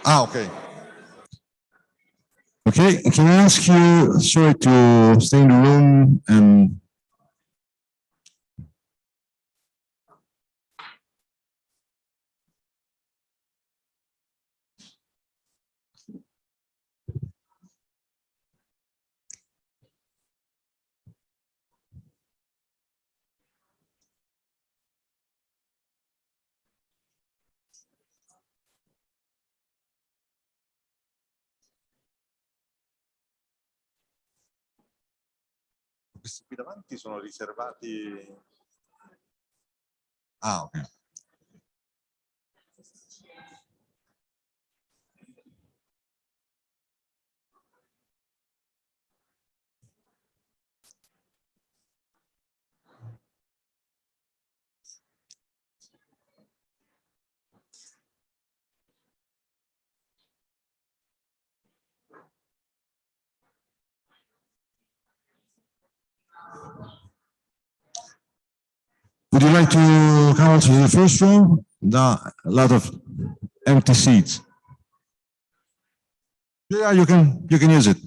Okay. Okay, can I ask you, sorry, to stay in the room and... Questi qui davanti sono riservati... Ah, ok. Would you like to come on to the first row? A lot of empty seats. Yeah, you can use it.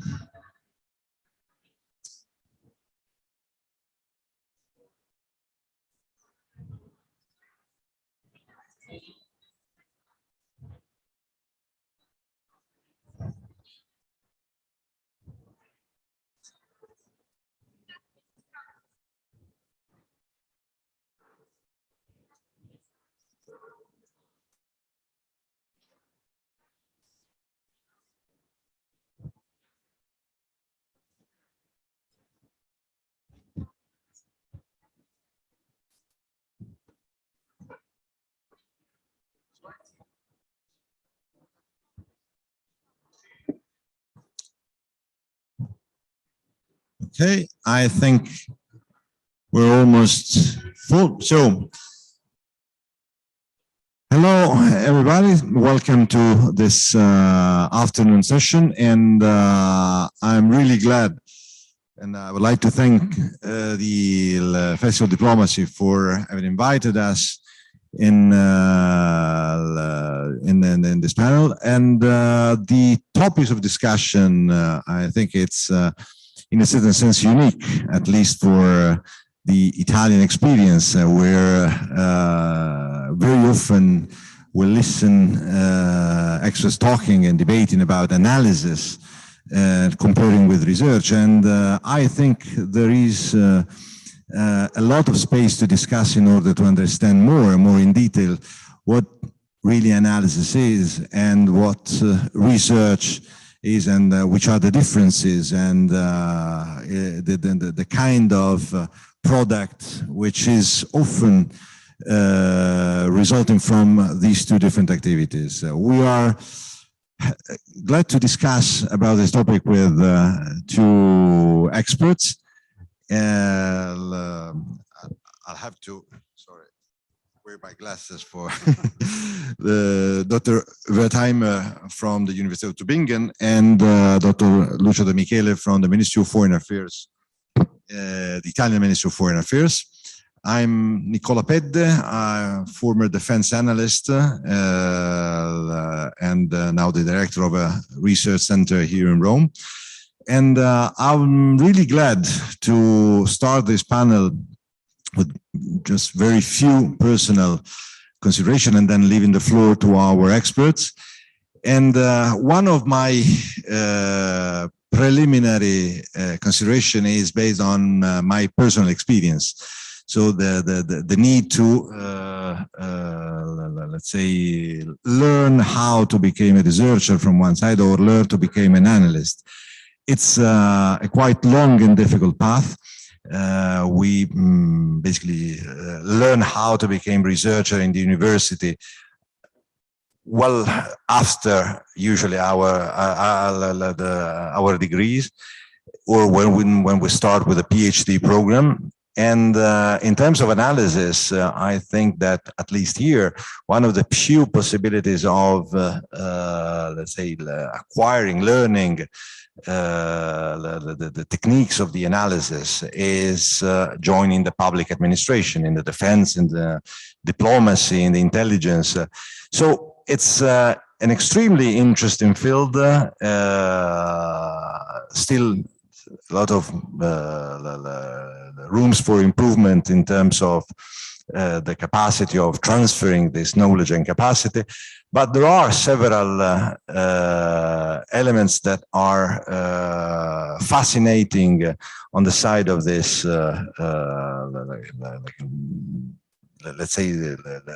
Okay, I think we're almost full. So, hello, everybody. Welcome to this afternoon session. And I'm really glad. And I would like to thank the Festival of Diplomacy for having invited us in this panel. And the topics of discussion, I think it's in a certain sense unique, at least for the Italian experience, where very often we listen experts talking and debating about analysis, comparing with research. And I think there is a lot of space to discuss in order to understand more and more in detail what really analysis is and what research is, and which are the differences, and the kind of product which is often resulting from these two different activities. We are glad to discuss about this topic with two experts. I'll have to, sorry, wear my glasses for the Dr. Wertheimer from the University of Tübingen and Dr. Lucio De Michele from the Ministry of Foreign Affairs, the Italian Ministry of Foreign Affairs. I'm Nicola Pedde, former defense analyst and now the director of a research center here in Rome. And I'm really glad to start this panel with just very few personal consideration and then leaving the floor to our experts. And one of my preliminary consideration is based on my personal experience. So the need to, let's say, learn how to become a researcher from one side or learn to become an analyst. It's a quite long and difficult path. We basically learn how to become researcher in the university well after usually our degrees, or when we start with a PhD program. And in terms of analysis, I think that at least here, one of the few possibilities of, let's say, acquiring, learning the techniques of the analysis is joining the public administration, in the defense, in the diplomacy, in the intelligence. So it's an extremely interesting field, still a lot of rooms for improvement in terms of the capacity of transferring this knowledge and capacity, but there are several elements that are fascinating on the side of this, let's say,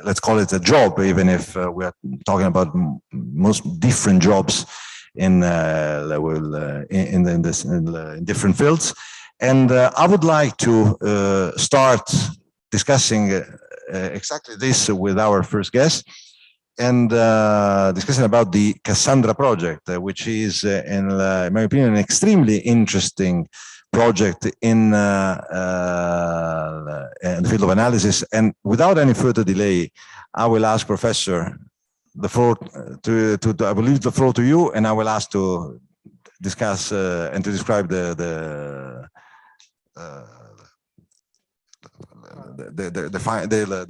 let's call it a job, even if we are talking about most different jobs in different fields. And I would like to start discussing exactly this with our first guest, and discussing about the Cassandra project, which is, in my opinion, an extremely interesting project in the field of analysis. And without any further delay, I will ask Professor the floor I will leave the floor to you, and I will ask to discuss and to describe the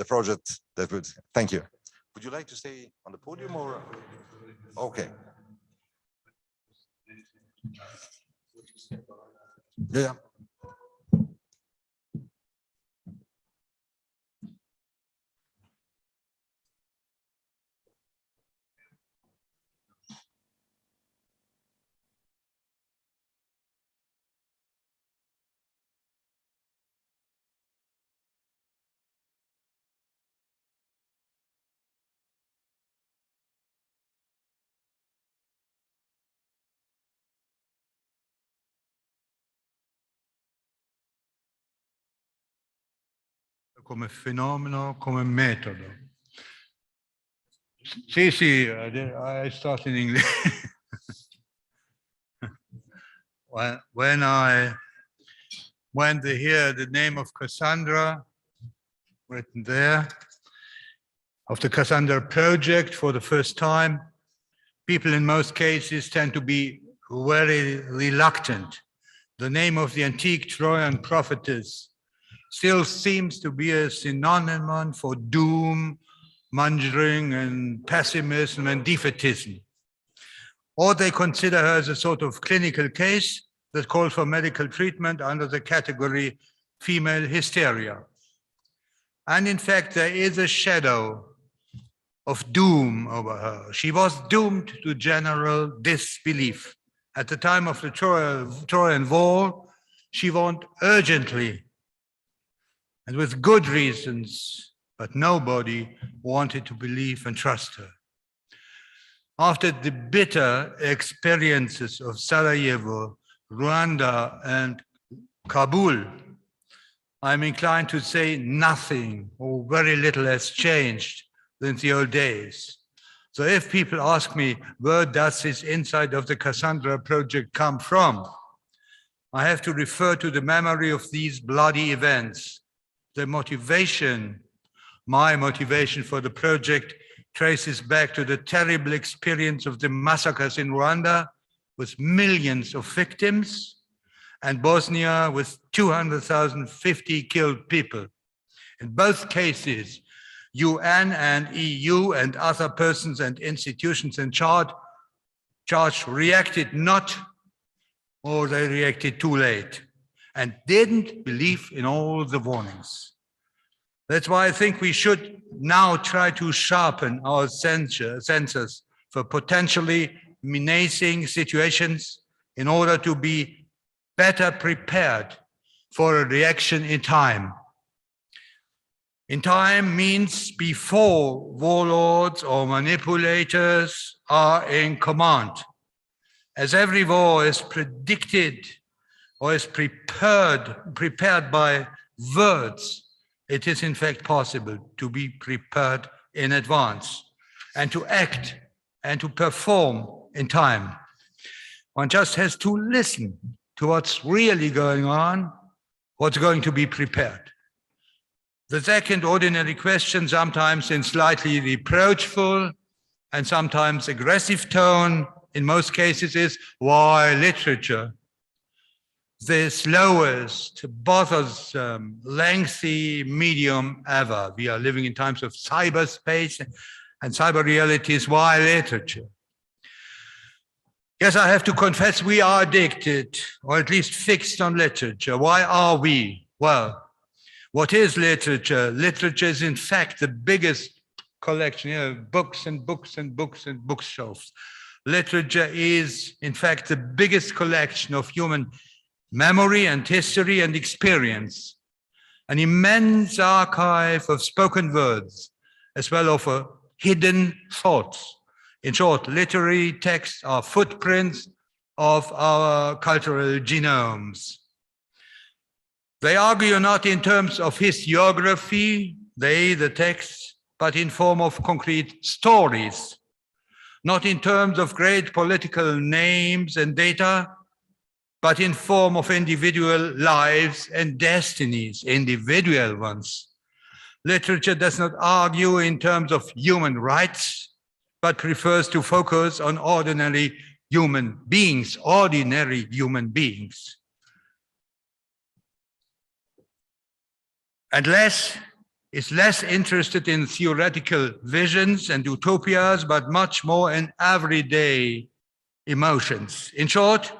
project that would. Thank you. Would you like to stay on the podium or? Okay. Yeah. Come fenomeno, come metodo. Sì, sì, I start in English. When I went to hear the name of Cassandra written there, of the Cassandra project for the first time, people in most cases tend to be very reluctant. The name of the antique Trojan prophetess still seems to be a synonym for doom, mongering, and pessimism and defeatism. Or they consider her as a sort of clinical case that calls for medical treatment under the category female hysteria. And in fact, there is a shadow of doom over her. She was doomed to general disbelief. At the time of the Trojan War, she warned urgently and with good reasons, but nobody wanted to believe and trust her. After the bitter experiences of Sarajevo, Rwanda, and Kabul, I'm inclined to say nothing or very little has changed since the old days. So if people ask me, where does this insight of the Cassandra project come from? I have to refer to the memory of these bloody events. The motivation, my motivation for the project, traces back to the terrible experience of the massacres in Rwanda with millions of victims, and Bosnia with 250 killed people. In both cases, UN and EU and other persons and institutions in charge reacted not, or they reacted too late and didn't believe in all the warnings. That's why I think we should now try to sharpen our senses for potentially menacing situations in order to be better prepared for a reaction in time. In time means before warlords or manipulators are in command. As every war is predicted or is prepared by words, it is in fact possible to be prepared in advance and to act and to perform in time. One just has to listen to what's really going on, what's going to be prepared. The second ordinary question, sometimes in slightly reproachful and sometimes aggressive tone, in most cases is, why literature? The slowest, bothersome, lengthy medium ever. We are living in times of cyberspace and cyber realities, why literature? Yes, I have to confess we are addicted, or at least fixed on literature. Why are we? Well, what is literature? Literature is in fact the biggest collection, books and books and books and bookshelves. Literature is in fact the biggest collection of human memory and history and experience. An immense archive of spoken words, as well as of hidden thoughts. In short, literary texts are footprints of our cultural genomes. They argue not in terms of historiography, the texts, but in form of concrete stories, not in terms of great political names and data, but in form of individual lives and destinies, individual ones. Literature does not argue in terms of human rights, but prefers to focus on ordinary human beings. And is less interested in theoretical visions and utopias, but much more in everyday emotions. In short,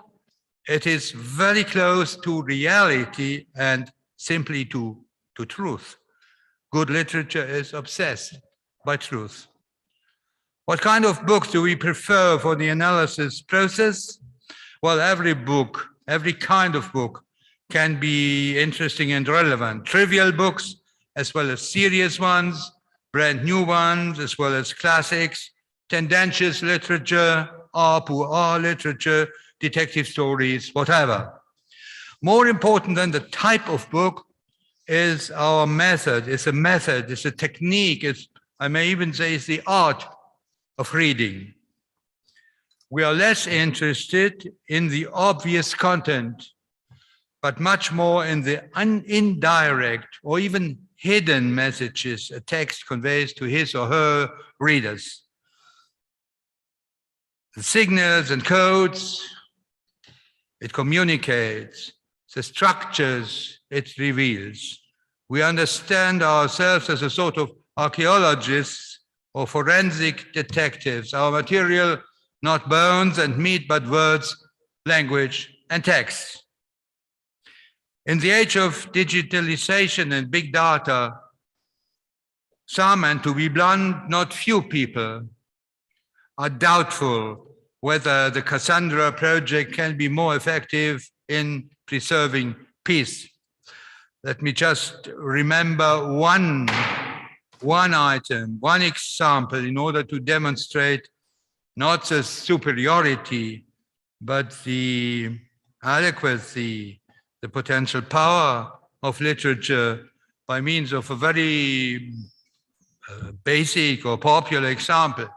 it is very close to reality and simply to truth. Good literature is obsessed by truth. What kind of books do we prefer for the analysis process? Well, every book, every kind of book can be interesting and relevant. Trivial books, as well as serious ones, brand new ones, as well as classics, tendentious literature, art pour art literature, detective stories, whatever. More important than the type of book is our method, is a technique, I may even say it's the art of reading. We are less interested in the obvious content, but much more in the indirect or even hidden messages a text conveys to his or her readers. The signals and codes it communicates, the structures it reveals. We understand ourselves as a sort of archaeologists or forensic detectives. Our material, not bones and meat, but words, language, and text. In the age of digitalization and big data, some, and to be blunt, not few people, are doubtful whether the Cassandra project can be more effective in preserving peace. Let me just remember one item, one example, in order to demonstrate not the superiority, but the adequacy, the potential power of literature by means of a very basic or popular example.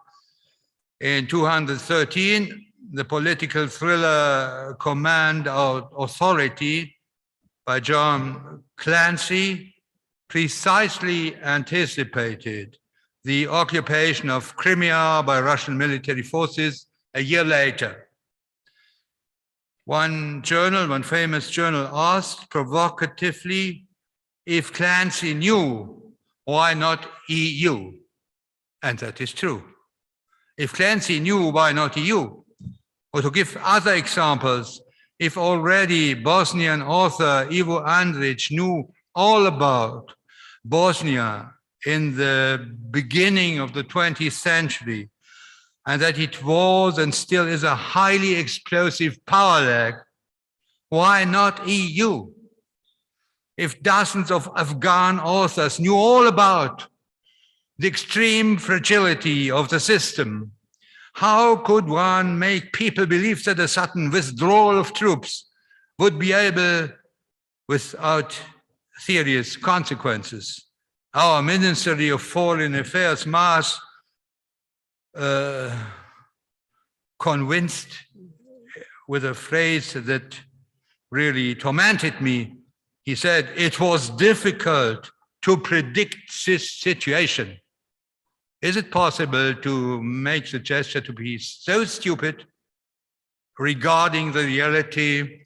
In 213, the political thriller Command of Authority by John Clancy precisely anticipated the occupation of Crimea by Russian military forces a year later. One famous journal asked provocatively if Clancy knew, why not EU? And that is true. If Clancy knew, why not EU? Or to give other examples, if already Bosnian author Ivo Andrić knew all about Bosnia in the beginning of the 20th century, and that it was and still is a highly explosive power lag, why not EU? If dozens of Afghan authors knew all about the extreme fragility of the system, how could one make people believe that a sudden withdrawal of troops would be able without serious consequences? Our Ministry of Foreign Affairs Maas convinced with a phrase that really tormented me. He said, it was difficult to predict this situation. Is it possible to make the gesture to be so stupid regarding the reality?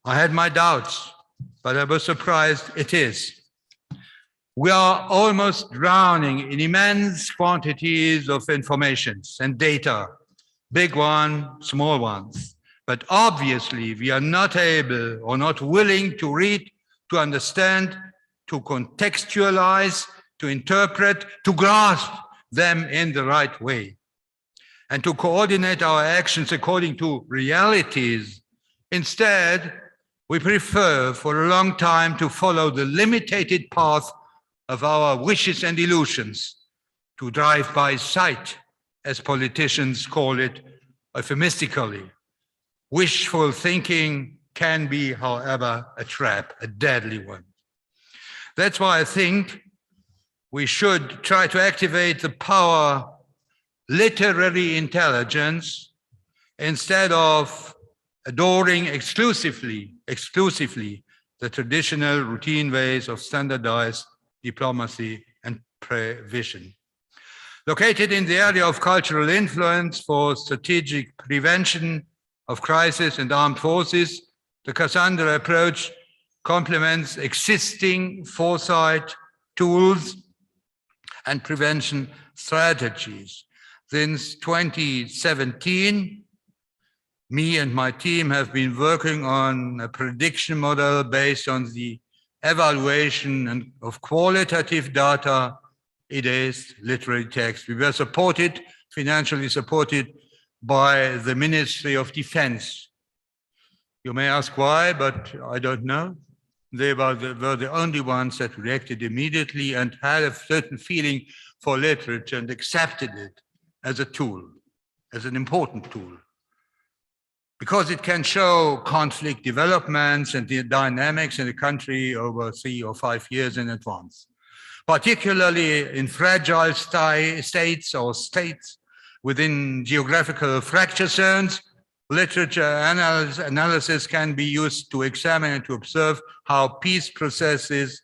I had my doubts, but I was surprised it is. We are almost drowning in immense quantities of informations and data, big ones, small ones. But obviously, we are not able or not willing to read, to understand, to contextualize, to interpret, to grasp them in the right way, and to coordinate our actions according to realities. Instead, we prefer for a long time to follow the limited path of our wishes and illusions, to drive by sight, as politicians call it euphemistically. Wishful thinking can be, however, a trap, a deadly one. That's why I think we should try to activate the power literary intelligence instead of adoring exclusively the traditional routine ways of standardized diplomacy and prevision. Located in the area of cultural influence for strategic prevention of crisis and armed forces, the Cassandra approach complements existing foresight tools and prevention strategies. Since 2017, me and my team have been working on a prediction model based on the evaluation of qualitative data, it is literary text. We were supported, financially supported by the Ministry of Defense. You may ask why, but I don't know. They were the only ones that reacted immediately and had a certain feeling for literature and accepted it as a tool, as an important tool, because it can show conflict developments and the dynamics in the country over 3 or 5 years in advance, particularly in fragile states or states within geographical fracture zones. Literature analysis can be used to examine and to observe how peace processes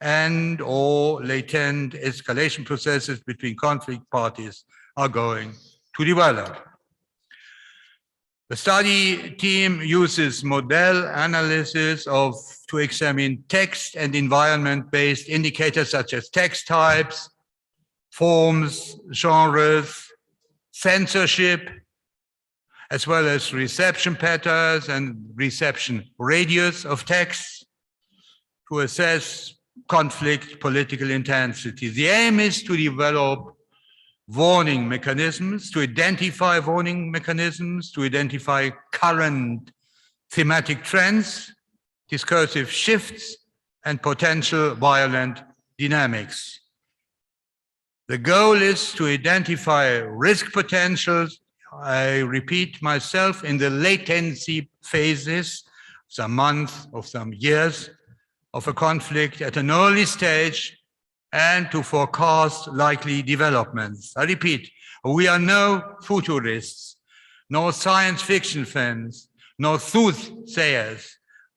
and or latent escalation processes between conflict parties are going to develop. The study team uses model analysis to examine text and environment-based indicators such as text types, forms, genres, censorship, as well as reception patterns and reception radius of texts to assess conflict political intensity. The aim is to develop warning mechanisms, to identify warning mechanisms, to identify current thematic trends, discursive shifts, and potential violent dynamics. The goal is to identify risk potentials, I repeat myself, in the latency phases, some months or some years of a conflict at an early stage, and to forecast likely developments. I repeat, we are no futurists, no science fiction fans, no soothsayers.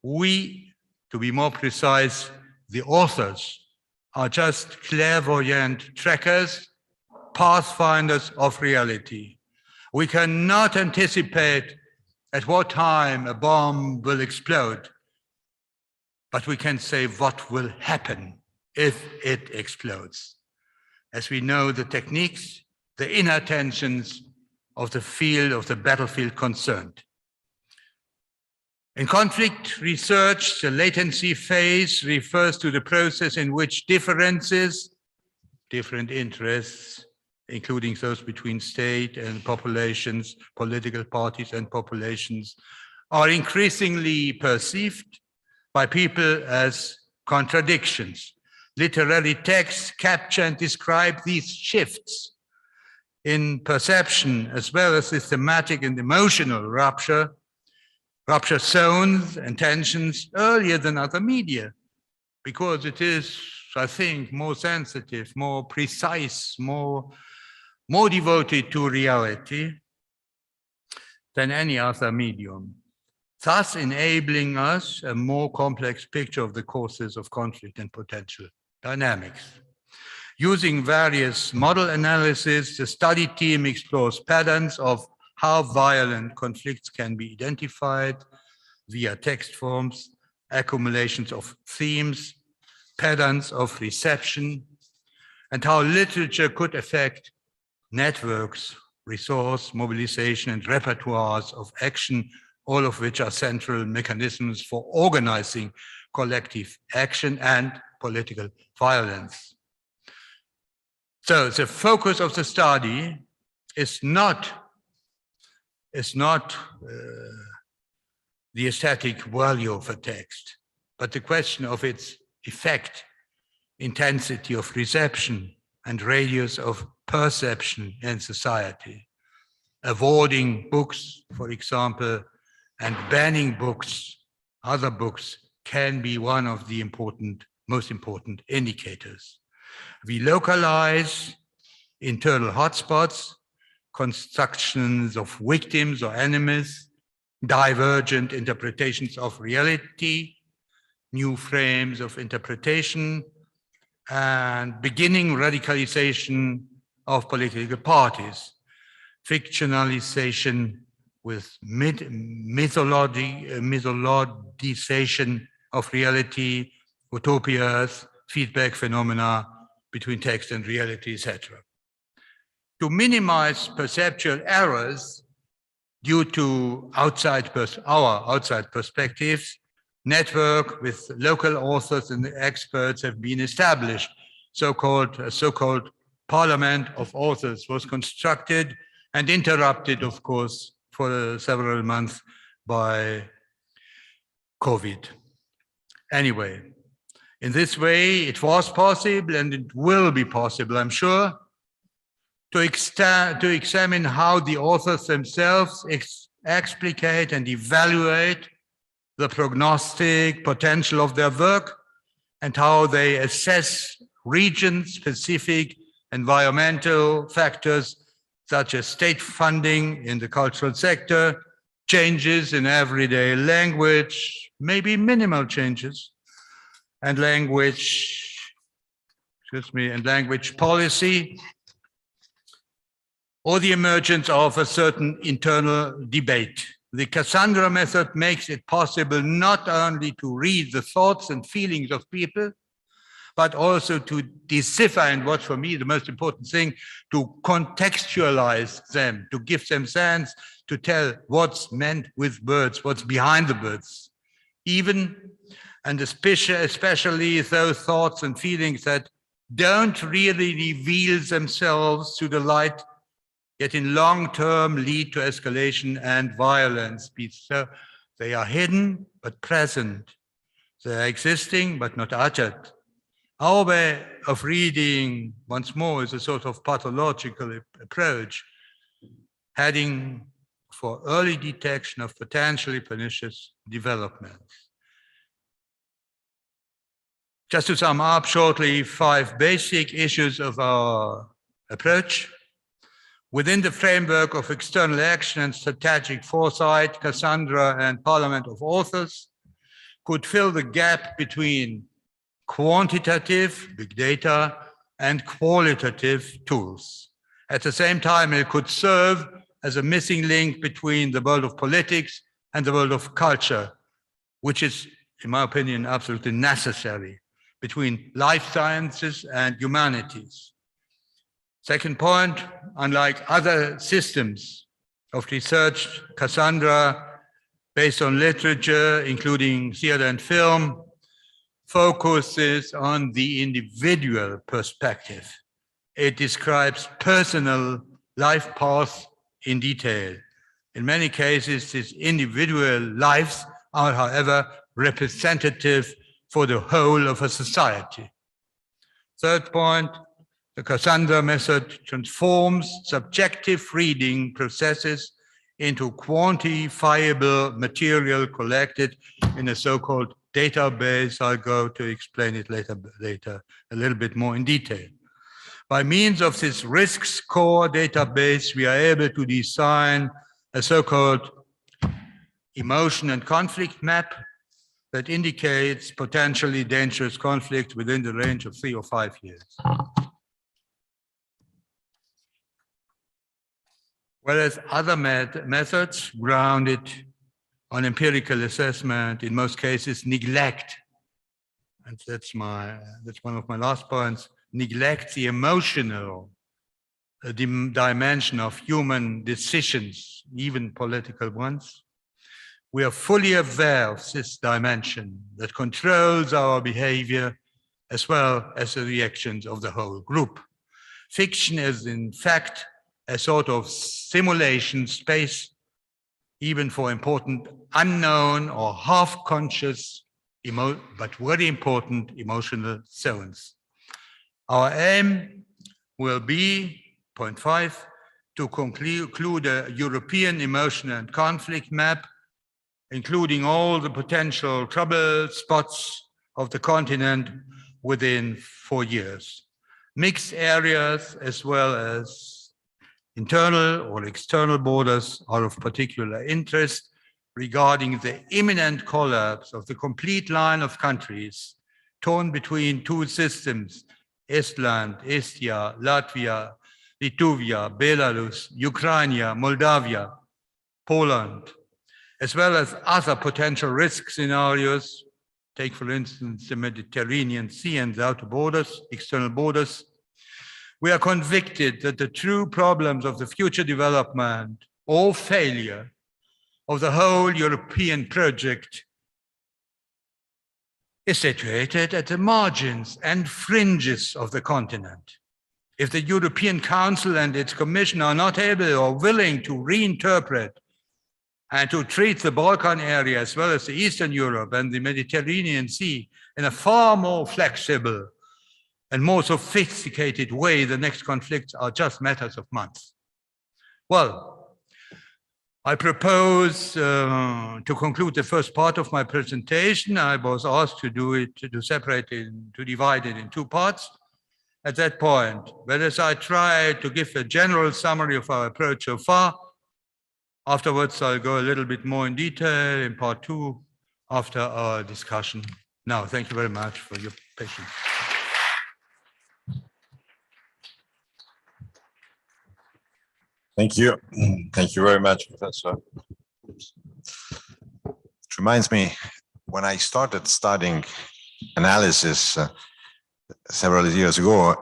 We, to be more precise, the authors, are just clairvoyant trackers, pathfinders of reality. We cannot anticipate at what time a bomb will explode, but we can say what will happen if it explodes, as we know the techniques, the inner tensions of the field, of the battlefield concerned. In conflict research, the latency phase refers to the process in which differences, different interests, including those between state and populations, political parties and populations, are increasingly perceived by people as contradictions. Literary texts capture and describe these shifts in perception, as well as the thematic and emotional rupture zones and tensions earlier than other media, because it is, I think, more sensitive, more precise, more devoted to reality than any other medium, thus enabling us a more complex picture of the causes of conflict and potential dynamics. Using various model analysis, the study team explores patterns of how violent conflicts can be identified via text forms, accumulations of themes, patterns of reception, and how literature could affect networks, resource mobilization, and repertoires of action, all of which are central mechanisms for organizing collective action and political violence. So the focus of the study is not the aesthetic value of a text, but the question of its effect, intensity of reception, and radius of perception in society. Avoiding books, for example, and banning books, other books, can be one of the most important indicators. We localize internal hotspots, constructions of victims or enemies, divergent interpretations of reality, new frames of interpretation, and beginning radicalization of political parties, fictionalization with mythologization of reality, utopias, feedback phenomena between text and reality, etc. To minimize perceptual errors due to our outside perspectives, network with local authors and experts have been established. So-called parliament of authors was constructed and interrupted, of course, for several months by COVID. Anyway, in this way, it was possible, and it will be possible, I'm sure, to examine how the authors themselves explicate and evaluate the prognostic potential of their work, and how they assess region-specific environmental factors such as state funding in the cultural sector, changes in everyday language, maybe minimal changes, and language policy, or the emergence of a certain internal debate. The Cassandra method makes it possible not only to read the thoughts and feelings of people, but also to decipher, and what's for me the most important thing, to contextualize them, to give them sense, to tell what's meant with words, what's behind the words. Even, and especially those thoughts and feelings that don't really reveal themselves to the light, yet in long term lead to escalation and violence. So they are hidden but present. They are existing but not uttered. Our way of reading, once more, is a sort of pathological approach, heading for early detection of potentially pernicious developments. Just to sum up shortly, 5 basic issues of our approach. Within the framework of external action and strategic foresight, Cassandra and Parliament of Authors could fill the gap between quantitative, big data, and qualitative tools. At the same time, it could serve as a missing link between the world of politics and the world of culture, which is, in my opinion, absolutely necessary, between life sciences and humanities. Second point, unlike other systems of research, Cassandra, based on literature, including theater and film, focuses on the individual perspective. It describes personal life paths in detail. In many cases, these individual lives are, however, representative for the whole of a society. Third point, the Cassandra method transforms subjective reading processes into quantifiable material collected in a so-called database. I'll go to explain it later a little bit more in detail. By means of this risk score database, we are able to design a so-called emotion and conflict map that indicates potentially dangerous conflict within the range of 3 or 5 years. Whereas other methods grounded on empirical assessment, in most cases, neglect and that's one of my last points, neglect the emotional dimension of human decisions, even political ones. We are fully aware of this dimension that controls our behavior as well as the reactions of the whole group. Fiction is in fact a sort of simulation space, even for important unknown or half-conscious, but very important emotional zones. Our aim will be, point 5, to conclude a European emotion and conflict map, including all the potential trouble spots of the continent within 4 years. Mixed areas as well as internal or external borders are of particular interest regarding the imminent collapse of the complete line of countries torn between two systems, Estland, Estia, Latvia, Lithuania, Belarus, Ukraine, Moldavia, Poland, as well as other potential risk scenarios. Take, for instance, the Mediterranean Sea and the outer borders, external borders. We are convicted that the true problems of the future development or failure of the whole European project is situated at the margins and fringes of the continent. If the European Council and its Commission are not able or willing to reinterpret and to treat the Balkan area as well as the Eastern Europe and the Mediterranean Sea in a far more flexible and more sophisticated way, the next conflicts are just matters of months. Well, I propose to conclude the first part of my presentation. I was asked to divide it in 2 parts. At that point, but as I try to give a general summary of our approach so far, afterwards I'll go a little bit more in detail in part 2 after our discussion. Now, thank you very much for your patience. Thank you. Thank you very much, Professor. It reminds me, when I started studying analysis several years ago,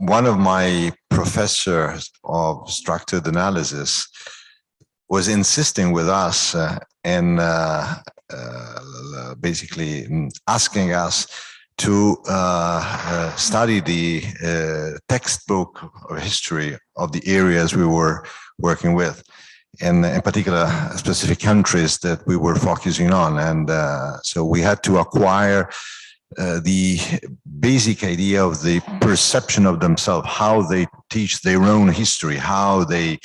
one of my professors of structured analysis was insisting with us and basically asking us to study the textbook of history of the areas we were working with, and in particular specific countries that we were focusing on. And so we had to acquire the basic idea of the perception of themselves, how they teach their own history, how they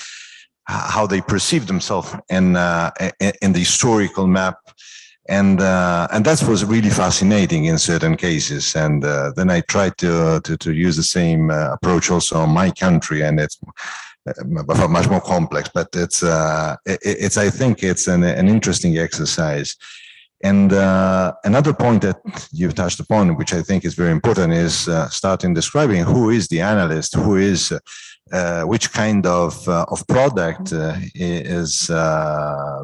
perceive themselves in the historical map. And that was really fascinating in certain cases. And then I tried to use the same approach also on my country, and it's much more complex. But it's I think it's an interesting exercise. And another point that you've touched upon, which I think is very important, is starting describing who is the analyst, who is which kind of product is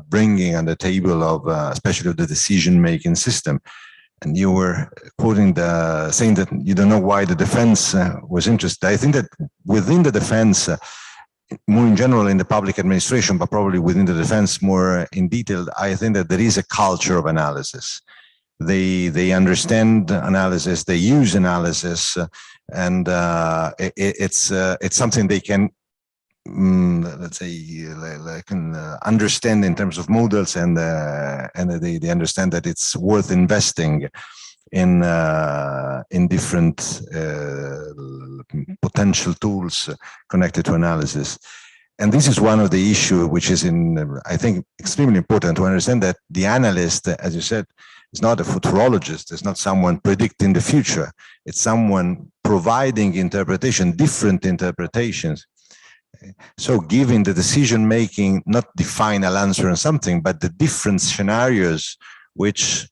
bringing on the table of especially the decision-making system. And you were quoting saying that you don't know why the defense was interested. I think that within the defense, more in general in the public administration, but probably within the defense more in detail, I think that there is a culture of analysis. They understand analysis, they use analysis, and it's something they can, let's say, understand in terms of models, and they understand that it's worth investing in different potential tools connected to analysis. And this is one of the issues which is, I think, extremely important to understand that the analyst, as you said, is not a futurologist. It's not someone predicting the future. It's someone providing interpretation, different interpretations. So giving the decision-making, not the final answer on something, but the different scenarios which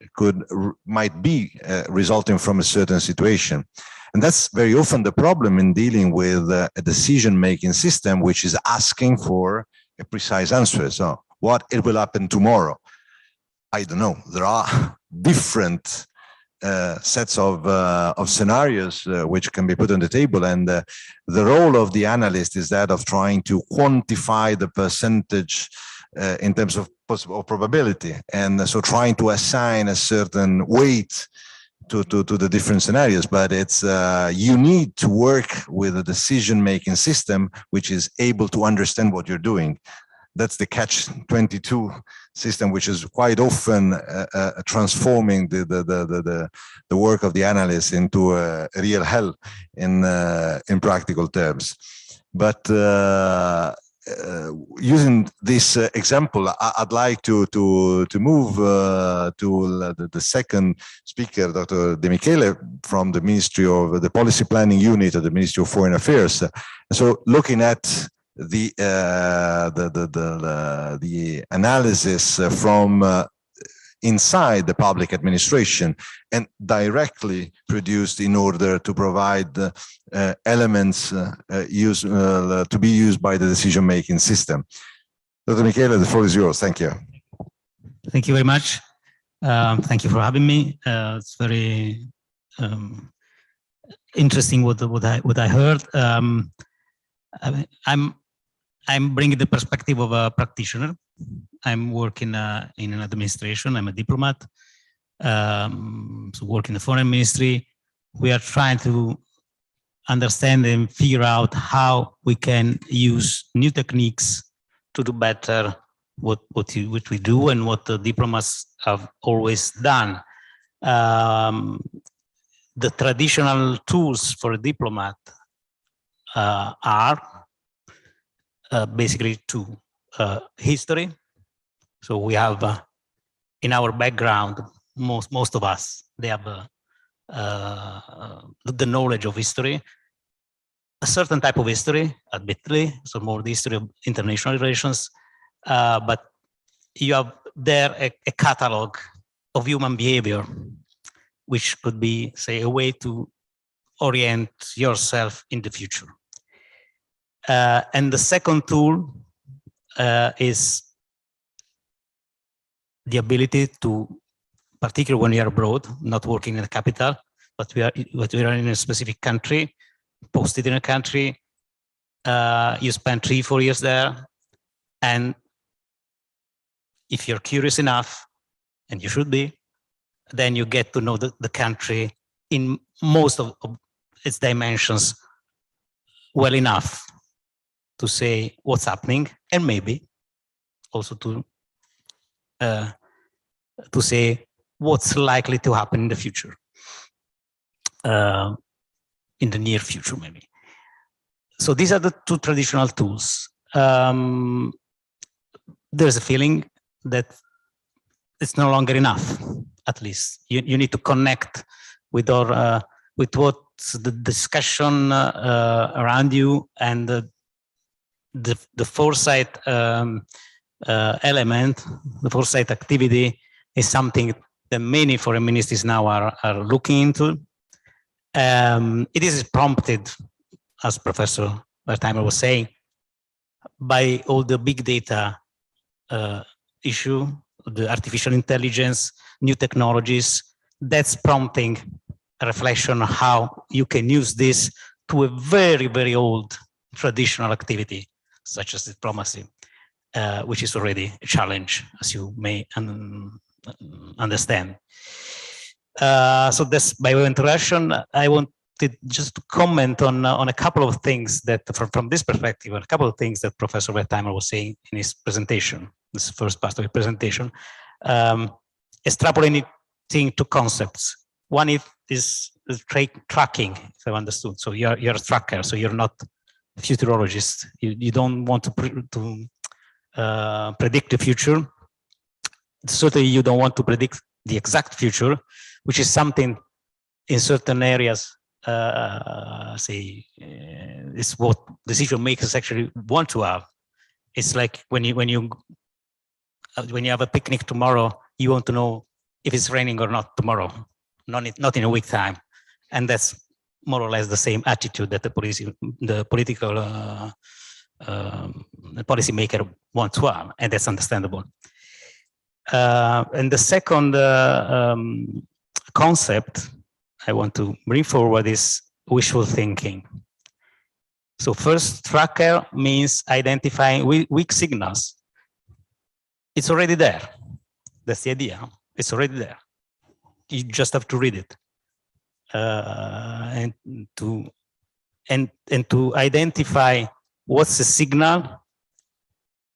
might be resulting from a certain situation. And that's very often the problem in dealing with a decision-making system, which is asking for a precise answer. So what it will happen tomorrow? I don't know. There are different sets of scenarios which can be put on the table, and the role of the analyst is that of trying to quantify the percentage in terms of possible probability, and so trying to assign a certain weight to the different scenarios. But it's you need to work with a decision-making system which is able to understand what you're doing. That's the catch-22 system, which is quite often transforming the work of the analyst into a real hell in practical terms. But using this example, I'd like to move to the second speaker, Dr. De Michele, from the Ministry of the Policy Planning Unit of the Ministry of Foreign Affairs. So looking at the analysis from inside the public administration and directly produced in order to provide elements to be used by the decision-making system. Dr. Michele, the floor is yours. Thank you. Thank you very much. Thank you for having me. It's very interesting what I heard. I'm bringing the perspective of a practitioner. I'm working in an administration. I'm a diplomat. So work in the foreign ministry. We are trying to understand and figure out how we can use new techniques to do better what we do and what the diplomats have always done. The traditional tools for a diplomat are basically two. History. So we have in our background, most of us, they have the knowledge of history, a certain type of history, admittedly, so more the history of international relations, but you have there a catalog of human behavior, which could be, say, a way to orient yourself in the future. And the second tool is the ability to, particularly when you are abroad, not working in the capital, but we are in a specific country, posted in a country, you spend 3-4 years there, and if you're curious enough, and you should be, then you get to know the country in most of its dimensions well enough to say what's happening, and maybe also to say what's likely to happen in the future, in the near future, maybe. So these are the two traditional tools. There's a feeling that it's no longer enough. At least you need to connect with what's the discussion around you, and the foresight element, the foresight activity is something that many foreign ministries now are looking into. It is prompted, as Professor Wertheimer was saying, by all the big data issue, the artificial intelligence, new technologies. That's prompting a reflection on how you can use this to a very, very old traditional activity, such as diplomacy, which is already a challenge, as you may understand. So that's by way of introduction. I wanted just to comment on a couple of things that, from this perspective, a couple of things that Professor Wertheimer was saying in his presentation, this first part of the presentation, extrapolating two concepts. One is tracking, if I understood. So you're a tracker, so you're not a futurologist. You don't want to predict the future. Certainly, you don't want to predict the exact future, which is something in certain areas, is what decision makers actually want to have. It's like when you have a picnic tomorrow, you want to know if it's raining or not tomorrow, not in a week time, and that's more or less the same attitude that the political policymaker wants to have, and that's understandable. And the second concept I want to bring forward is wishful thinking. So first, tracker means identifying weak signals. It's already there. That's the idea. It's already there. You just have to read it and to identify what's the signal,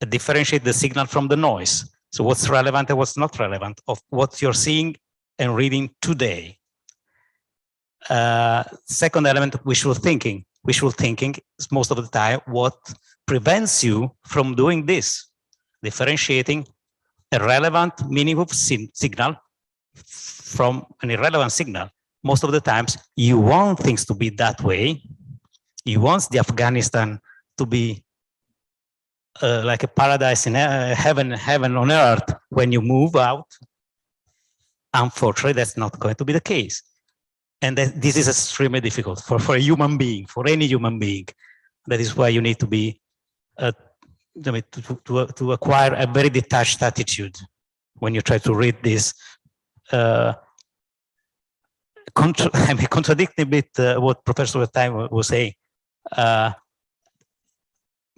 differentiate the signal from the noise. So what's relevant and what's not relevant of what you're seeing and reading today. Second element, wishful thinking. Wishful thinking is most of the time what prevents you from doing this, differentiating a relevant, meaningful signal from an irrelevant signal. Most of the times, you want things to be that way. You want the Afghanistan to be like a paradise in heaven on earth when you move out. Unfortunately, that's not going to be the case. And this is extremely difficult for a human being, for any human being. That is why you need to be to acquire a very detached attitude when you try to read this. Contradicting a bit what Professor Wertheimer was saying.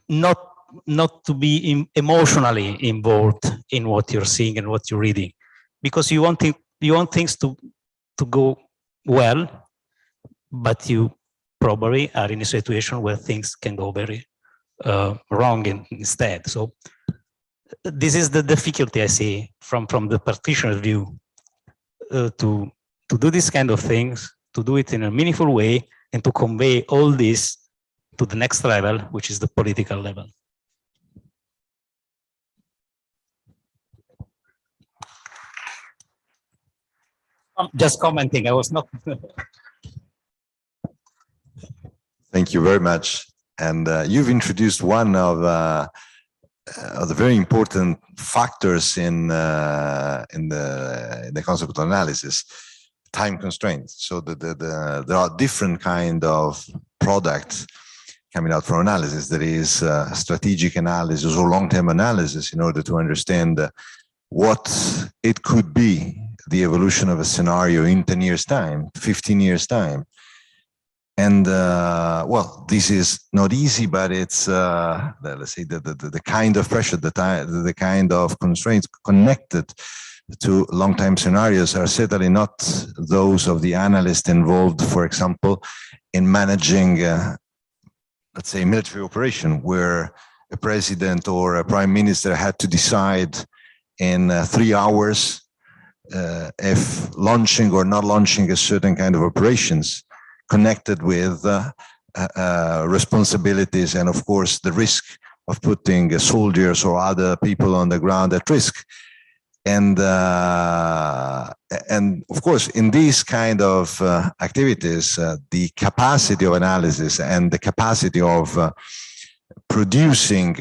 Not to be emotionally involved in what you're seeing and what you're reading, because you want things to go well, but you probably are in a situation where things can go very wrong instead. So this is the difficulty I see from the practitioner's view to do this kind of things, to do it in a meaningful way, and to convey all this to the next level, which is the political level. Just commenting, I was not. Thank you very much. And you've introduced one of the very important factors in the concept of analysis, time constraints. So there are different kind of products coming out from analysis. There is strategic analysis or long-term analysis in order to understand what it could be, the evolution of a scenario in 10 years' time, 15 years' time. And well, this is not easy, but it's let's say the kind of pressure, the kind of constraints connected to long-time scenarios are certainly not those of the analyst involved, for example, in managing, let's say, military operation, where a president or a prime minister had to decide in 3 hours if launching or not launching a certain kind of operations, connected with responsibilities and, of course, the risk of putting soldiers or other people on the ground at risk. And of course, in these kind of activities, the capacity of analysis and the capacity of producing,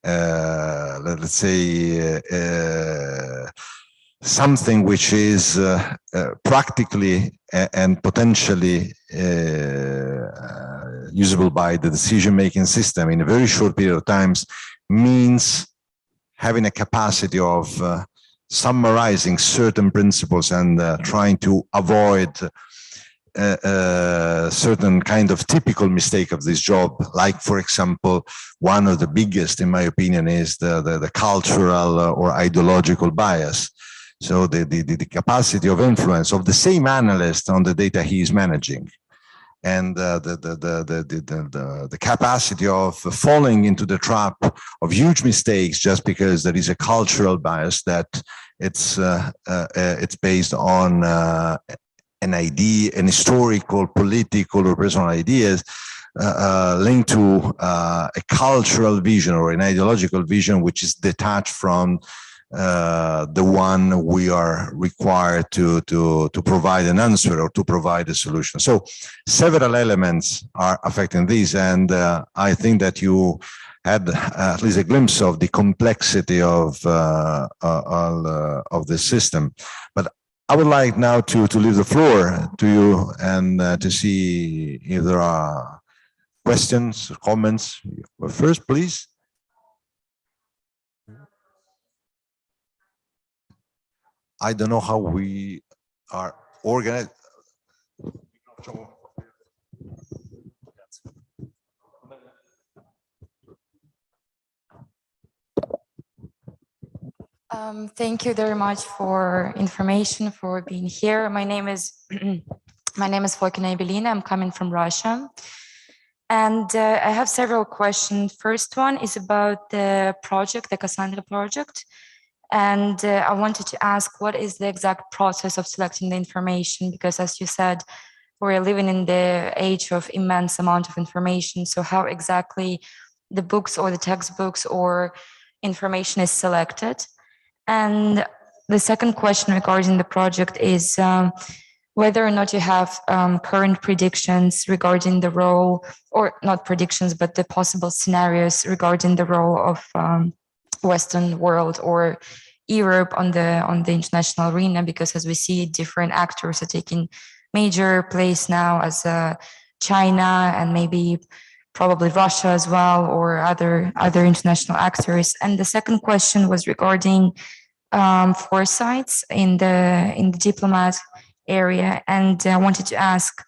let's say, something which is practically and potentially usable by the decision-making system in a very short period of time means having a capacity of summarizing certain principles and trying to avoid certain kind of typical mistake of this job. Like, for example, one of the biggest, in my opinion, is the cultural or ideological bias. So the capacity of influence of the same analyst on the data he is managing, and the capacity of falling into the trap of huge mistakes just because there is a cultural bias that it's based on an idea, an historical, political, or personal ideas linked to a cultural vision or an ideological vision which is detached from the one we are required to provide an answer or to provide a solution. So several elements are affecting this, and I think that you had at least a glimpse of the complexity of the system. But I would like now to leave the floor to you and to see if there are questions or comments. But first, please. I don't know how we are. organize. Thank you very much for information, for being here. My name is Fokina Ebelina. I'm coming from Russia. And I have several questions. First one is about the project, the Cassandra project. And I wanted to ask, what is the exact process of selecting the information? Because as you said, we're living in the age of immense amount of information. So how exactly the books or the textbooks or information is selected? And the second question regarding the project is whether or not you have current predictions regarding the role, or not predictions, but the possible scenarios regarding the role of Western world or Europe on the international arena, because as we see, different actors are taking major place now, as China and maybe probably Russia as well, or other international actors. And the second question was regarding foresights in the diplomat area, and I wanted to ask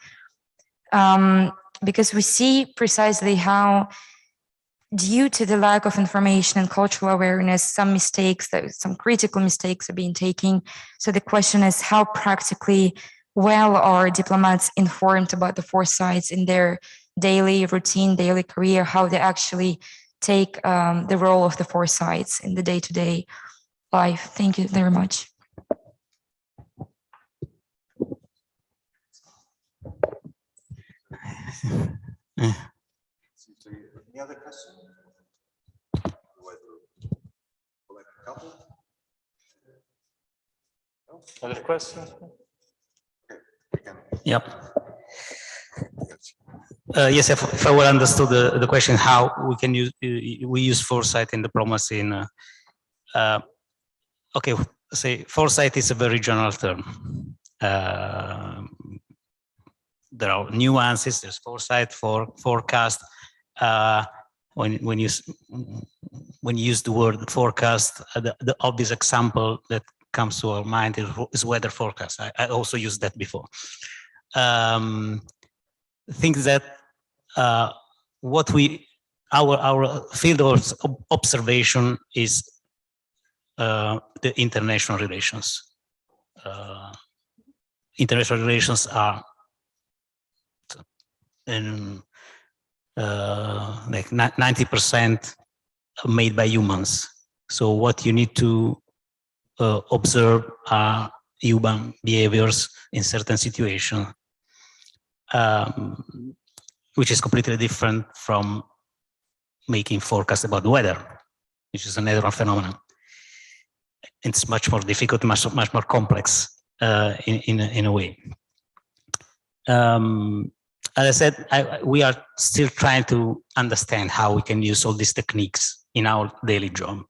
because we see precisely how, due to the lack of information and cultural awareness, some critical mistakes are being taken. So the question is, how practically well are diplomats informed about the foresights in their daily routine, daily career, how they actually take the role of the foresights in the day-to-day life? Thank you very much. Any other questions? Other questions? Okay. Yep. Yes, if I well understood the question, how we use foresight in diplomacy. Okay, say foresight is a very general term. There are nuances. There's foresight, forecast. When you use the word forecast, the obvious example that comes to our mind is weather forecast. I also used that before. Think that our field of observation is the international relations. International relations are like 90% made by humans. So what you need to observe are human behaviors in certain situations, which is completely different from making forecasts about the weather, which is a natural phenomenon. It's much more difficult, much more complex in a way. As I said, we are still trying to understand how we can use all these techniques in our daily job.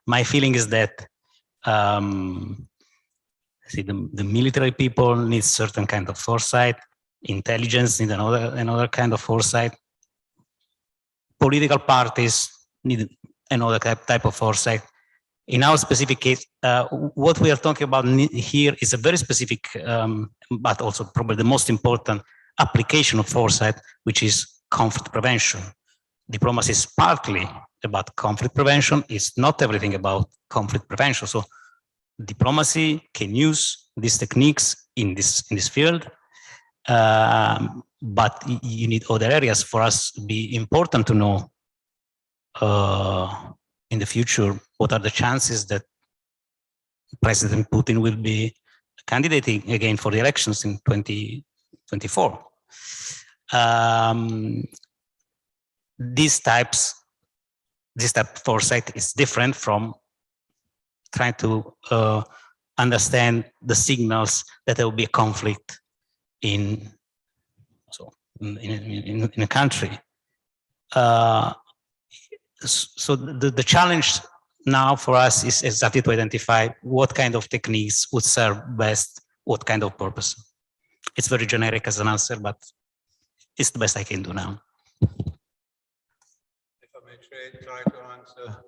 My feeling is that the military people need certain kind of foresight, intelligence need another kind of foresight. Political parties need another type of foresight. In our specific case, what we are talking about here is a very specific, but also probably the most important application of foresight, which is conflict prevention. Diplomacy is partly about conflict prevention. It's not everything about conflict prevention. So diplomacy can use these techniques in this field, but you need other areas for us to be important to know in the future what are the chances that President Putin will be candidating again for the elections in 2024. This type of foresight is different from trying to understand the signals that there will be a conflict in a country. So the challenge now for us is exactly to identify what kind of techniques would serve best what kind of purpose. It's very generic as an answer, but it's the best I can do now. If I may try to answer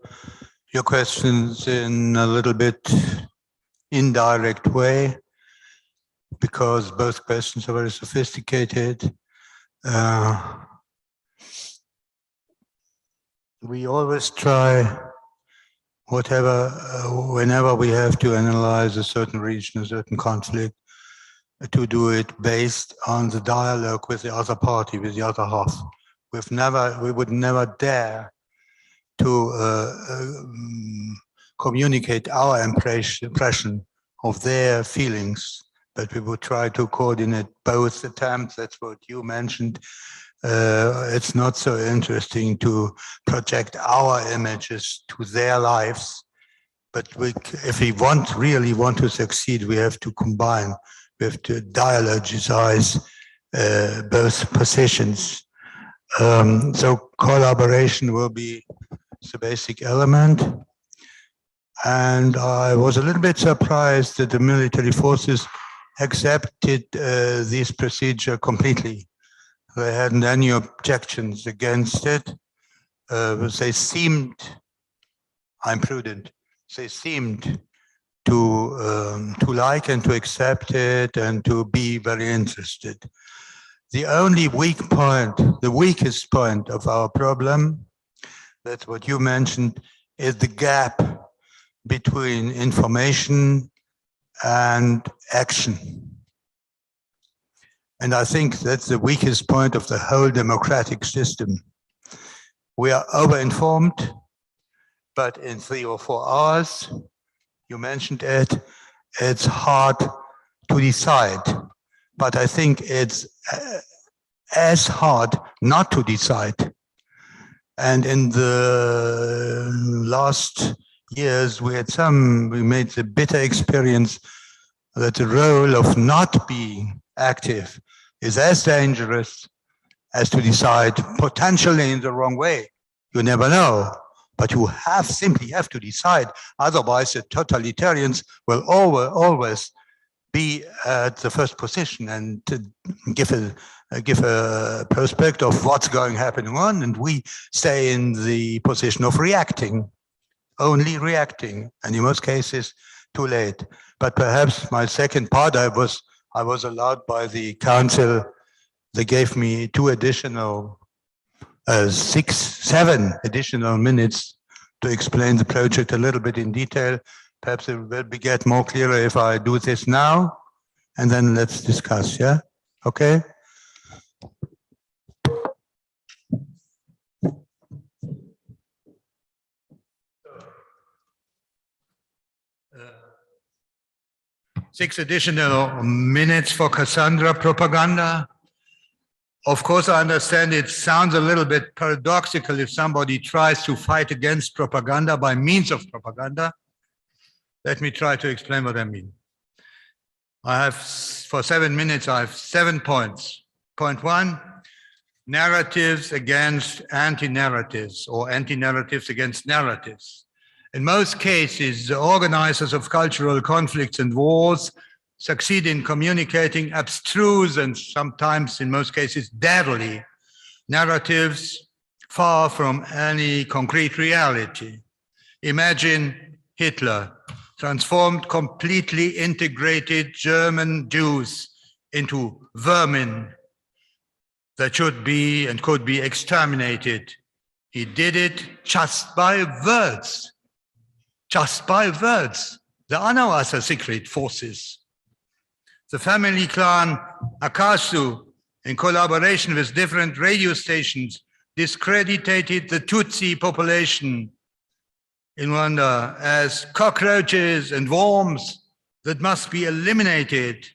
your questions in a little bit indirect way. because both questions are very sophisticated. We always try, whenever we have to analyze a certain region, a certain conflict, to do it based on the dialogue with the other party, with the other half. We would never dare to communicate our impression of their feelings, but we would try to coordinate both attempts. That's what you mentioned. It's not so interesting to project our images to their lives, but if we really want to succeed, we have to combine, we have to dialogize both positions. So collaboration will be the basic element. And I was a little bit surprised that the military forces accepted this procedure completely. They hadn't any objections against it. They seemed, I'm prudent, they seemed to like and to accept it and to be very interested. The only weak point, the weakest point of our problem, that's what you mentioned, is the gap between information and action. And I think that's the weakest point of the whole democratic system. We are over-informed, but in 3 or 4 hours, you mentioned it, it's hard to decide. But I think it's as hard not to decide. And in the last years, we made the bitter experience that the role of not being active is as dangerous as to decide potentially in the wrong way. You never know, but you simply have to decide. Otherwise, the totalitarians will always be at the first position and to give a prospect of what's happening on, and we stay in the position of reacting, only reacting, and in most cases, too late. But perhaps my second part, I was allowed by the council, they gave me 7 additional minutes to explain the project a little bit in detail. Perhaps it will get more clearer if I do this now, and then let's discuss, yeah? Okay? Six additional minutes for Cassandra propaganda. Of course, I understand it sounds a little bit paradoxical if somebody tries to fight against propaganda by means of propaganda. Let me try to explain what I mean. For 7 minutes, I have 7 points. Point 1, narratives against anti-narratives, or anti-narratives against narratives. In most cases, the organizers of cultural conflicts and wars succeed in communicating abstruse and sometimes, in most cases, deadly narratives far from any concrete reality. Imagine Hitler transformed completely integrated German Jews into vermin that should be and could be exterminated. He did it just by words. Just by words. There are no other secret forces. The family clan Akasu, in collaboration with different radio stations, discredited the Tutsi population in Rwanda as cockroaches and worms that must be eliminated.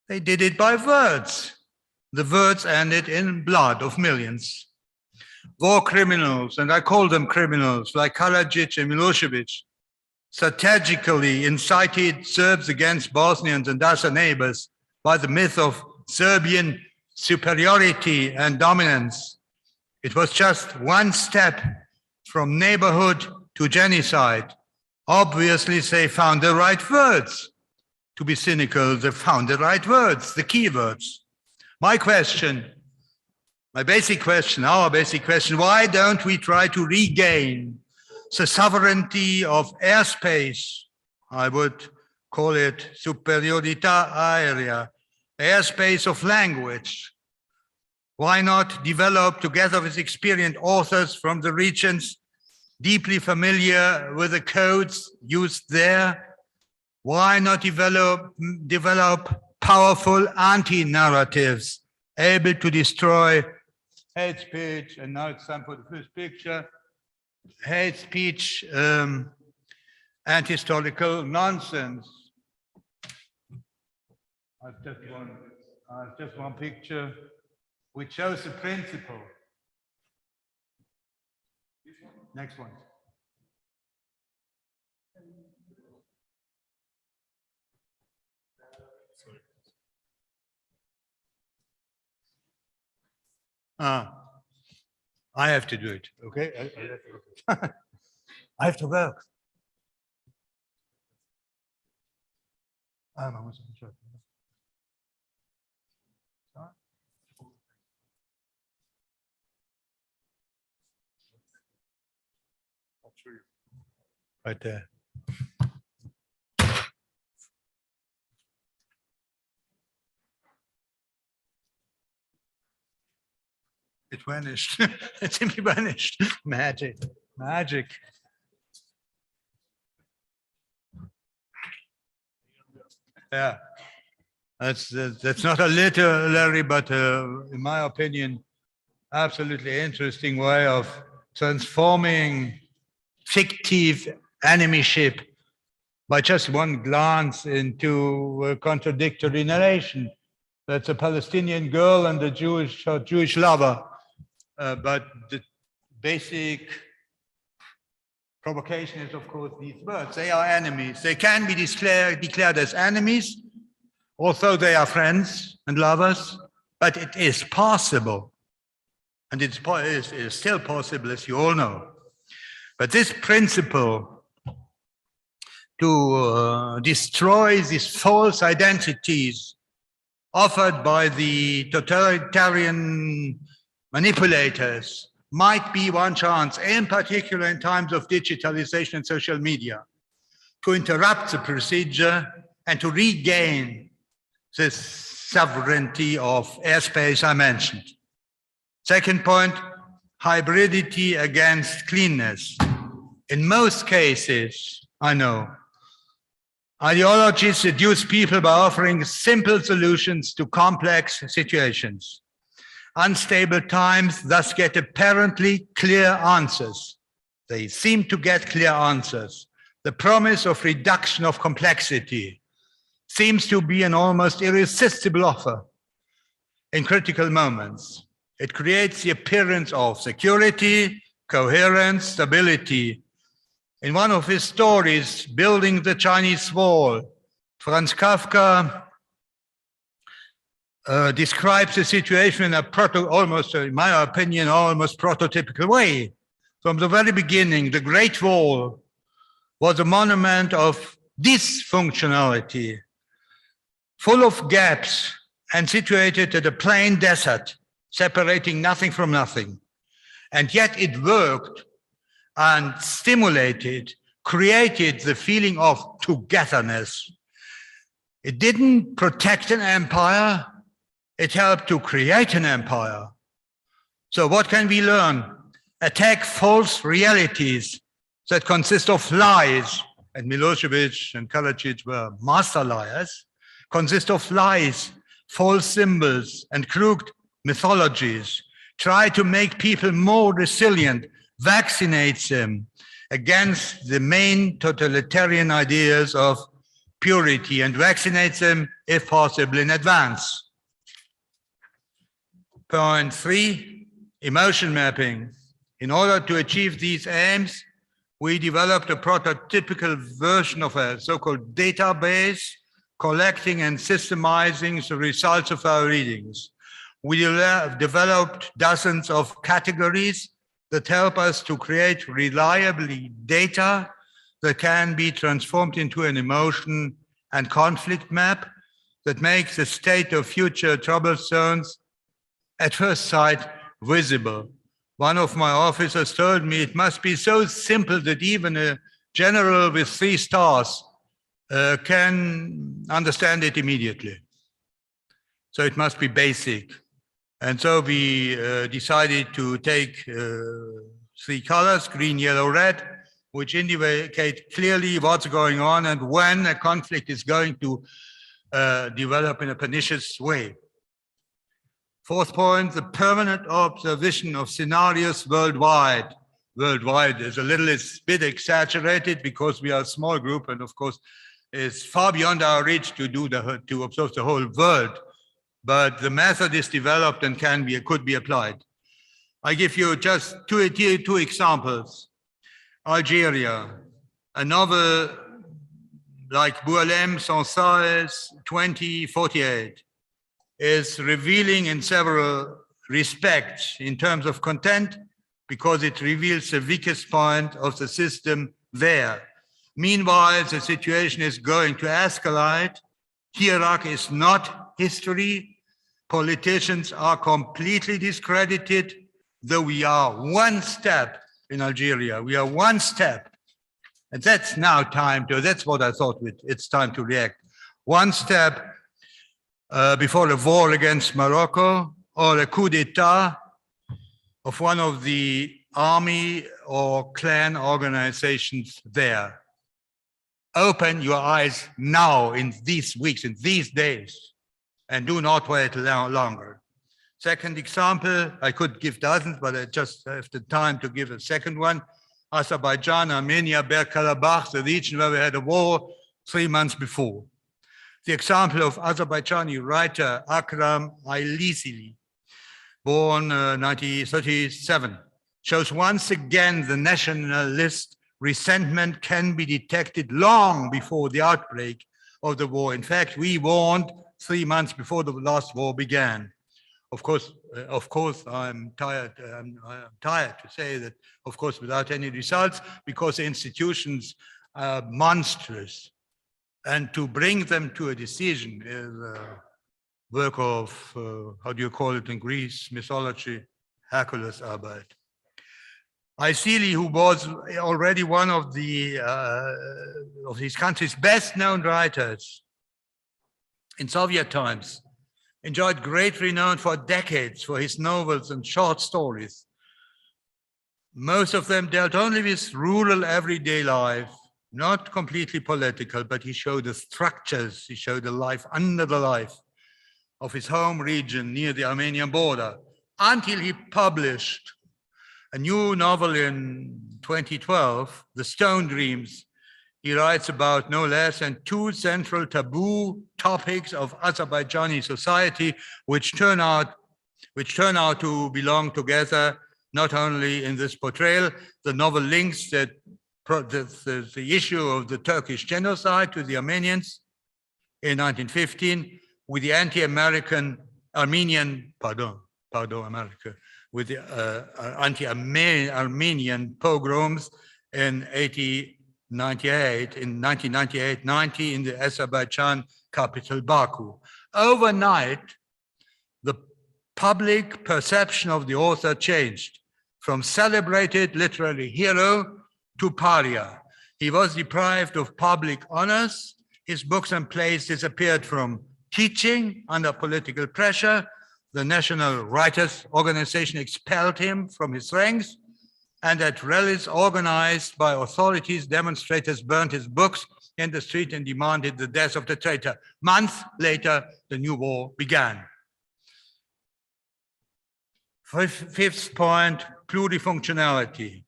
They did it by words. The words ended in blood of millions. War criminals, and I call them criminals, like Karadzic and Milosevic, strategically incited Serbs against Bosnians and other neighbors by the myth of Serbian superiority and dominance. It was just one step from neighborhood to genocide. Obviously, they found the right words. To be cynical, they found the right words, the key words. My question, our basic question, why don't we try to regain the sovereignty of airspace? I would call it superiorità aerea, airspace of language. Why not develop, together with experienced authors from the regions deeply familiar with the codes used there, why not develop powerful anti-narratives able to destroy hate speech? And now it's time for the first picture. Hate speech and historical nonsense. Just one picture which shows the principle. Next one. I have to do it, okay? I have to work. Right there. It vanished. It simply vanished. Magic. Magic. Yeah. That's not a literary, but in my opinion, absolutely interesting way of transforming fictive enemyship by just one glance into a contradictory narration. That's a Palestinian girl and a Jewish lover. But the basic provocation is, of course, these words. They are enemies. They can be declared as enemies, although they are friends and lovers, but it is possible. And it is still possible, as you all know. But this principle to destroy these false identities offered by the totalitarian manipulators might be one chance, in particular in times of digitalization and social media, to interrupt the procedure and to regain this sovereignty of airspace I mentioned. Second point, hybridity against cleanness. In most cases, I know, ideologies seduce people by offering simple solutions to complex situations. Unstable times thus get apparently clear answers. They seem to get clear answers. The promise of reduction of complexity seems to be an almost irresistible offer in critical moments. It creates the appearance of security, coherence, stability. In one of his stories, Building the Chinese Wall, Franz Kafka describes the situation in a almost, in my opinion, almost prototypical way. From the very beginning, the Great Wall was a monument of dysfunctionality, full of gaps and situated at a plain desert, separating nothing from nothing. And yet it worked and stimulated, created the feeling of togetherness. It didn't protect an empire, it helped to create an empire. So what can we learn? Attack false realities that consist of lies, and Milosevic and Karadzic were master liars, consist of lies, false symbols, and crooked mythologies. Try to make people more resilient, vaccinate them against the main totalitarian ideas of purity, and vaccinate them, if possible, in advance. Point 3, emotion mapping. In order to achieve these aims, we developed a prototypical version of a so-called database, collecting and systemizing the results of our readings. We developed dozens of categories that help us to create reliably data that can be transformed into an emotion and conflict map that makes the state of future trouble zones at first sight visible. One of my officers told me it must be so simple that even a general with 3 stars can understand it immediately. So it must be basic. And so we decided to take 3 colors, green, yellow, red, which indicate clearly what's going on and when a conflict is going to develop in a pernicious way. 4th point, the permanent observation of scenarios worldwide. Worldwide is a little bit exaggerated because we are a small group, and of course it's far beyond our reach to observe the whole world. But the method is developed and could be applied. I give you just two examples. Algeria, a novel like Boualem Sansa's 2048 is revealing in several respects in terms of content, because it reveals the weakest point of the system there. Meanwhile, the situation is going to escalate. Iraq is not history. Politicians are completely discredited, though we are one step in Algeria. We are one step. And that's now that's what I thought it's time to react. One step before a war against Morocco or a coup d'etat of one of the army or clan organizations there. Open your eyes now in these weeks, in these days, and do not wait longer. Second example, I could give dozens, but I just have the time to give a second one. Azerbaijan, Armenia, Bergkarabakh, the region where we had a war 3 months before. The example of Azerbaijani writer Akram Ailizili, born 1937, shows once again the nationalist resentment can be detected long before the outbreak of the war. In fact, we warned 3 months before the last war began. Of course, I'm tired to say that, of course, without any results, because the institutions are monstrous. And to bring them to a decision is a work of, how do you call it in Greece, mythology, Hercules Arbeit. Ailizili, who was already one of his country's best-known writers in Soviet times, enjoyed great renown for decades for his novels and short stories. Most of them dealt only with rural everyday life, not completely political, but he showed the structures, he showed the life under the life of his home region near the Armenian border, until he published a new novel in 2012, The Stone Dreams. He writes about no less than 2 central taboo topics of Azerbaijani society, which turn out to belong together, not only in this portrayal. The novel links the issue of the Turkish genocide to the Armenians in 1915 with the anti-Armenian pogroms in 1998-90 in the Azerbaijan capital Baku. Overnight, the public perception of the author changed from celebrated literary hero to pariah. He was deprived of public honors. His books and plays disappeared from teaching under political pressure. The National Writers' Organization expelled him from his ranks, and at rallies organized by authorities, demonstrators burned his books in the street and demanded the death of the traitor. Months later, the new war began. 5th point, plurifunctionality.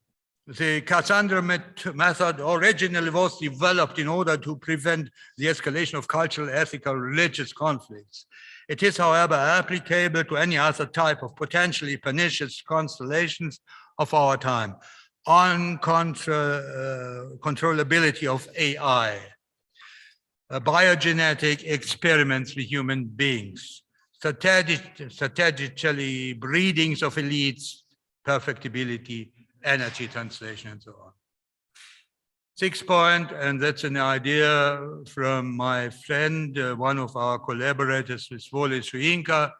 The Cassandra method originally was developed in order to prevent the escalation of cultural, ethical, religious conflicts. It is, however, applicable to any other type of potentially pernicious constellations of our time. On controllability of AI, biogenetic experiments with human beings, strategically breedings of elites, perfectibility, energy translation, and so on. 6th point, and that's an idea from my friend, one of our collaborators with Wole Soyinka,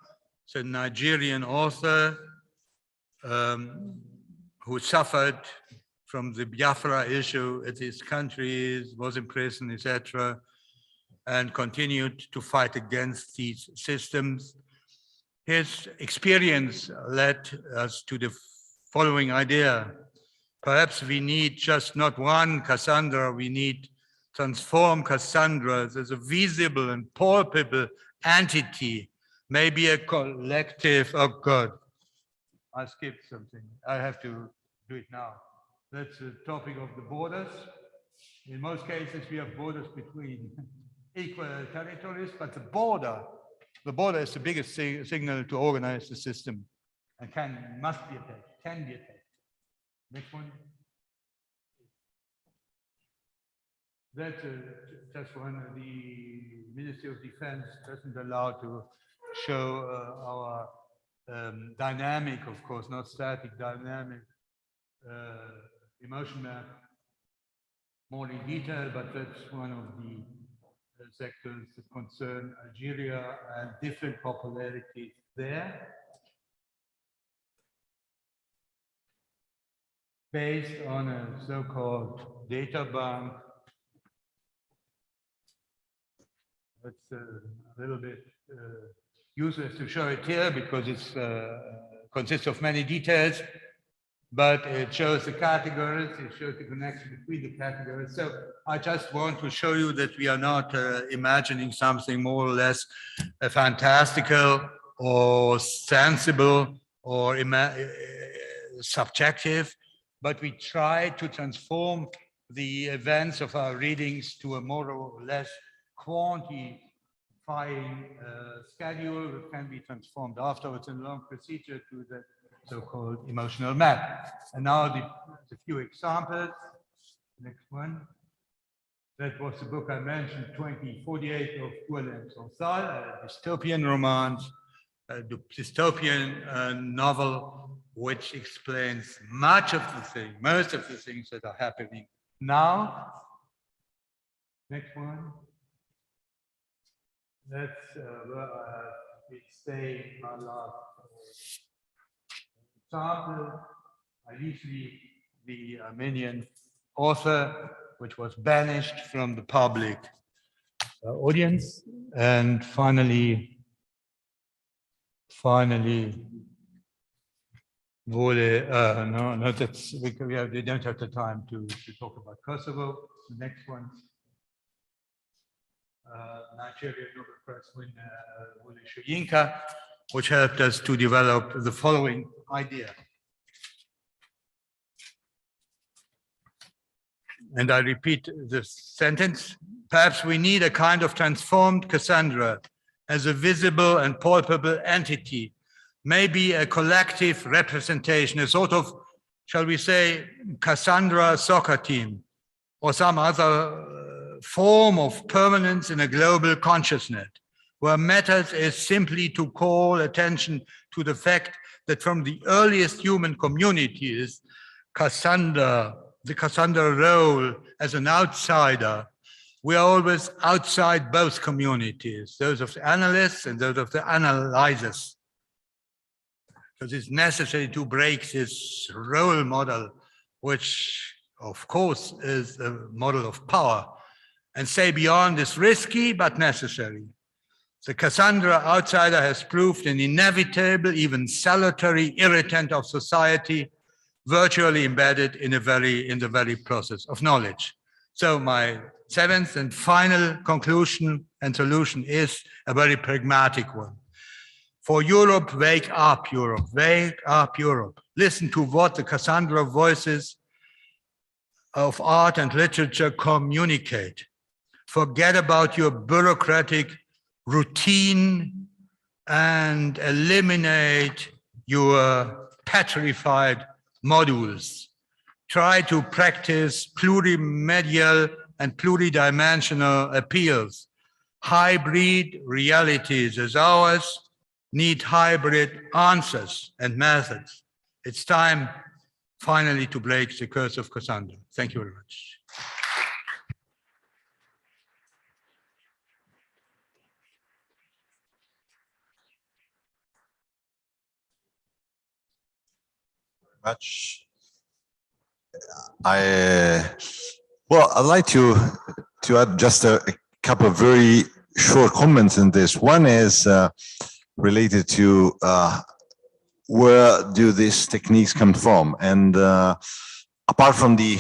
a Nigerian author who suffered from the Biafra issue at his country, was in prison, etc. and continued to fight against these systems. His experience led us to the following idea. Perhaps we need just not one Cassandra, we need transformed Cassandras as a visible and palpable entity, maybe a collective. Oh God, I skipped something. I have to do it now. That's the topic of the borders. In most cases, we have borders between equal territories, but the border is the biggest signal to organize the system and must be attacked, can be attacked. Next one. That's just one. The Ministry of Defense doesn't allow to show our dynamic, of course, not static, dynamic emotion map more in detail, but that's one of the sectors that concern Algeria and different popularities there. Based on a so-called data bank. It's a little bit useless to show it here because it consists of many details, but it shows the categories, it shows the connection between the categories. So I just want to show you that we are not imagining something more or less fantastical or sensible or subjective, but we try to transform the events of our readings to a more or less quantifying schedule that can be transformed afterwards in a long procedure to the so-called emotional map. And now the few examples. Next one. That was the book I mentioned, 2048 of Quello, a dystopian romance, a dystopian novel, which explains most of the things that are happening now. Next one. That's where I will say my last example. Initially, the Armenian author, which was banished from the public audience, and finally, that's because we don't have the time to talk about Kosovo. The next one. Nigerian Nobel Prize winner Yinka, which helped us to develop the following idea. And I repeat the sentence. Perhaps we need a kind of transformed Cassandra as a visible and palpable entity, maybe a collective representation, a sort of, shall we say, Cassandra soccer team, or some other form of permanence in a global consciousness, where matters is simply to call attention to the fact that from the earliest human communities, the Cassandra role as an outsider, we are always outside both communities, those of the analysts and those of the analyzers. Because it's necessary to break this role model, which of course is a model of power, and say beyond is risky but necessary. The Cassandra outsider has proved an inevitable, even salutary irritant of society, virtually embedded in the very process of knowledge. So my seventh and final conclusion and solution is a very pragmatic one. For Europe, wake up, Europe, wake up, Europe. Listen to what the Cassandra voices of art and literature communicate. Forget about your bureaucratic routine and eliminate your petrified modules. Try to practice plurimedial and pluridimensional appeals. Hybrid realities as ours need hybrid answers and methods. It's time finally to break the curse of Cassandra. Thank you very much. I'd like to add just a couple of very short comments in this. One is related to where do these techniques come from? And apart from the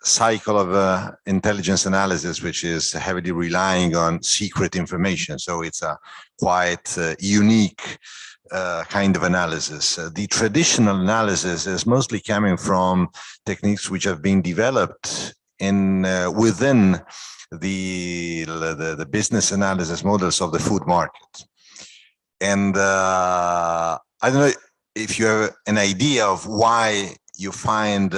cycle of intelligence analysis, which is heavily relying on secret information, so it's a quite unique kind of analysis. The traditional analysis is mostly coming from techniques which have been developed in within the business analysis models of the food market. And I don't know if you have an idea of why you find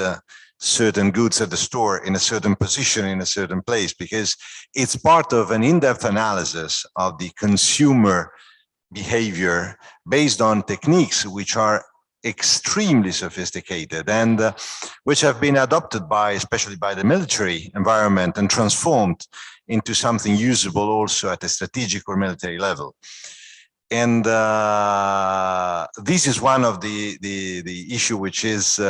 certain goods at the store in a certain position in a certain place, because it's part of an in-depth analysis of the consumer behavior based on techniques which are extremely sophisticated and which have been adopted by, especially by the military environment, and transformed into something usable also at a strategic or military level. And this is one of the issue which is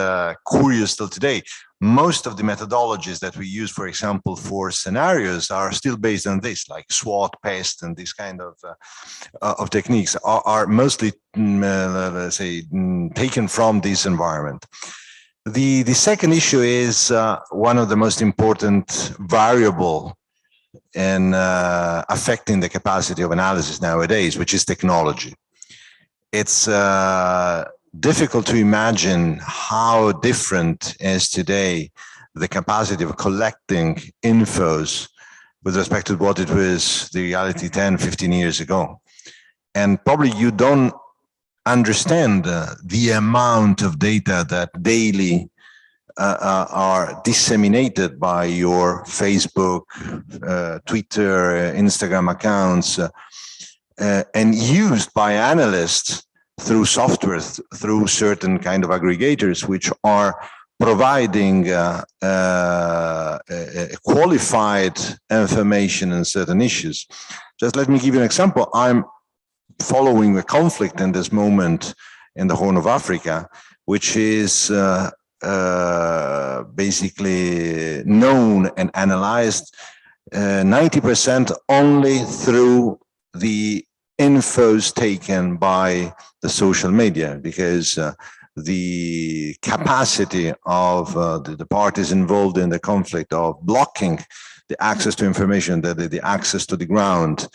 curious still today. Most of the methodologies that we use, for example, for scenarios are still based on this, like SWOT, PEST, and this kind of techniques are mostly, let's say, taken from this environment. The second issue is one of the most important variable in affecting the capacity of analysis nowadays, which is technology. It's difficult to imagine how different is today the capacity of collecting infos with respect to what it was the reality 10, 15 years ago. And probably you don't understand the amount of data that daily are disseminated by your Facebook, Twitter, Instagram accounts, and used by analysts through software, through certain kind of aggregators, which are providing qualified information on certain issues. Just let me give you an example. I'm following a conflict in this moment in the Horn of Africa, which is basically known and analyzed 90% only through the infos taken by the social media, because the capacity of the parties involved in the conflict of blocking the access to information, the access to the ground,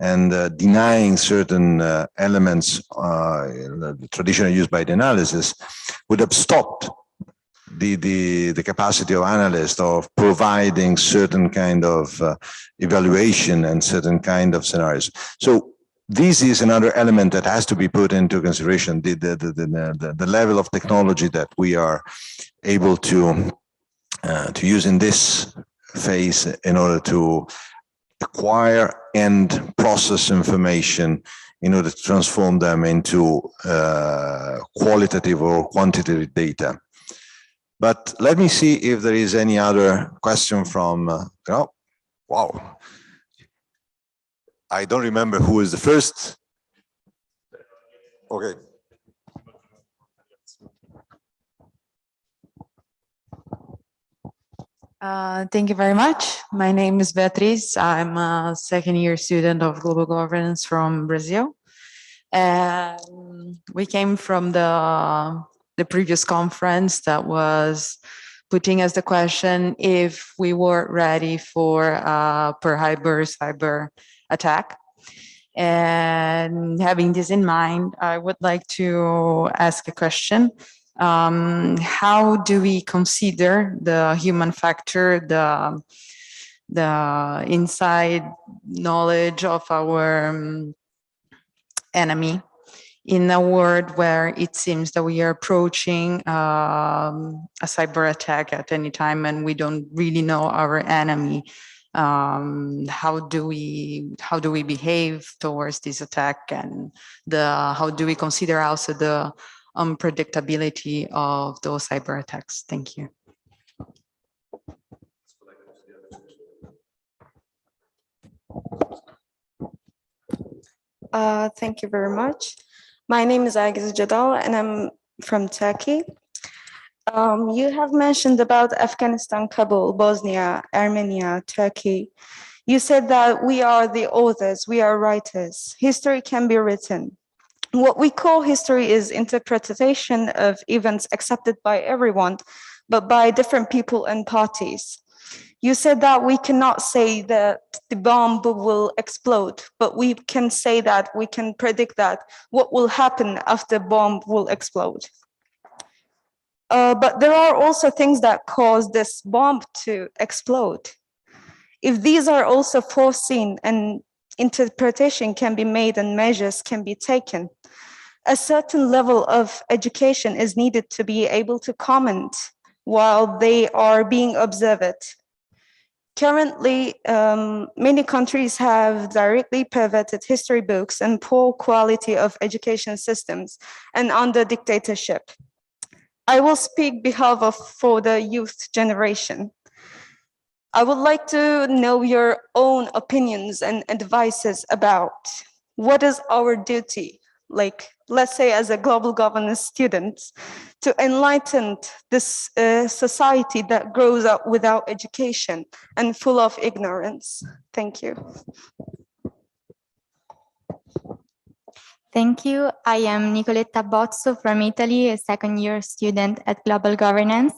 and denying certain elements traditionally used by the analysis would have stopped the capacity of analysts of providing certain kind of evaluation and certain kind of scenarios. So this is another element that has to be put into consideration, the level of technology that we are able to use in this phase in order to acquire and process information in order to transform them into qualitative or quantitative data. But let me see if there is any other question from, oh, wow. I don't remember who is the first. Okay. Thank you very much. My name is Beatriz. I'm a second-year student of global governance from Brazil. And we came from the previous conference that was putting us the question if we were ready for per cyber attack. And having this in mind, I would like to ask a question. How do we consider the human factor, the inside knowledge of our enemy in a world where it seems that we are approaching a cyber attack at any time and we don't really know our enemy? How do we behave towards this attack, and how do we consider also the unpredictability of those cyber attacks? Thank you. Thank you very much. My name is Agiz Jadal and I'm from Turkey. You have mentioned about Afghanistan, Kabul, Bosnia, Armenia, Turkey. You said that we are the authors, we are writers. History can be written. What we call history is interpretation of events accepted by everyone, but by different people and parties. You said that we cannot say that the bomb will explode, but we can say that we can predict that what will happen after the bomb will explode. But there are also things that cause this bomb to explode. If these are also foreseen and interpretation can be made and measures can be taken, a certain level of education is needed to be able to comment while they are being observed. Currently, many countries have directly perverted history books and poor quality of education systems and under dictatorship. I will speak for the youth generation. I would like to know your own opinions and advices about what is our duty, like, let's say as a global governance student, to enlighten this society that grows up without education and full of ignorance. Thank you. Thank you. I am Nicoletta Bozzo from Italy, a second-year student at Global Governance.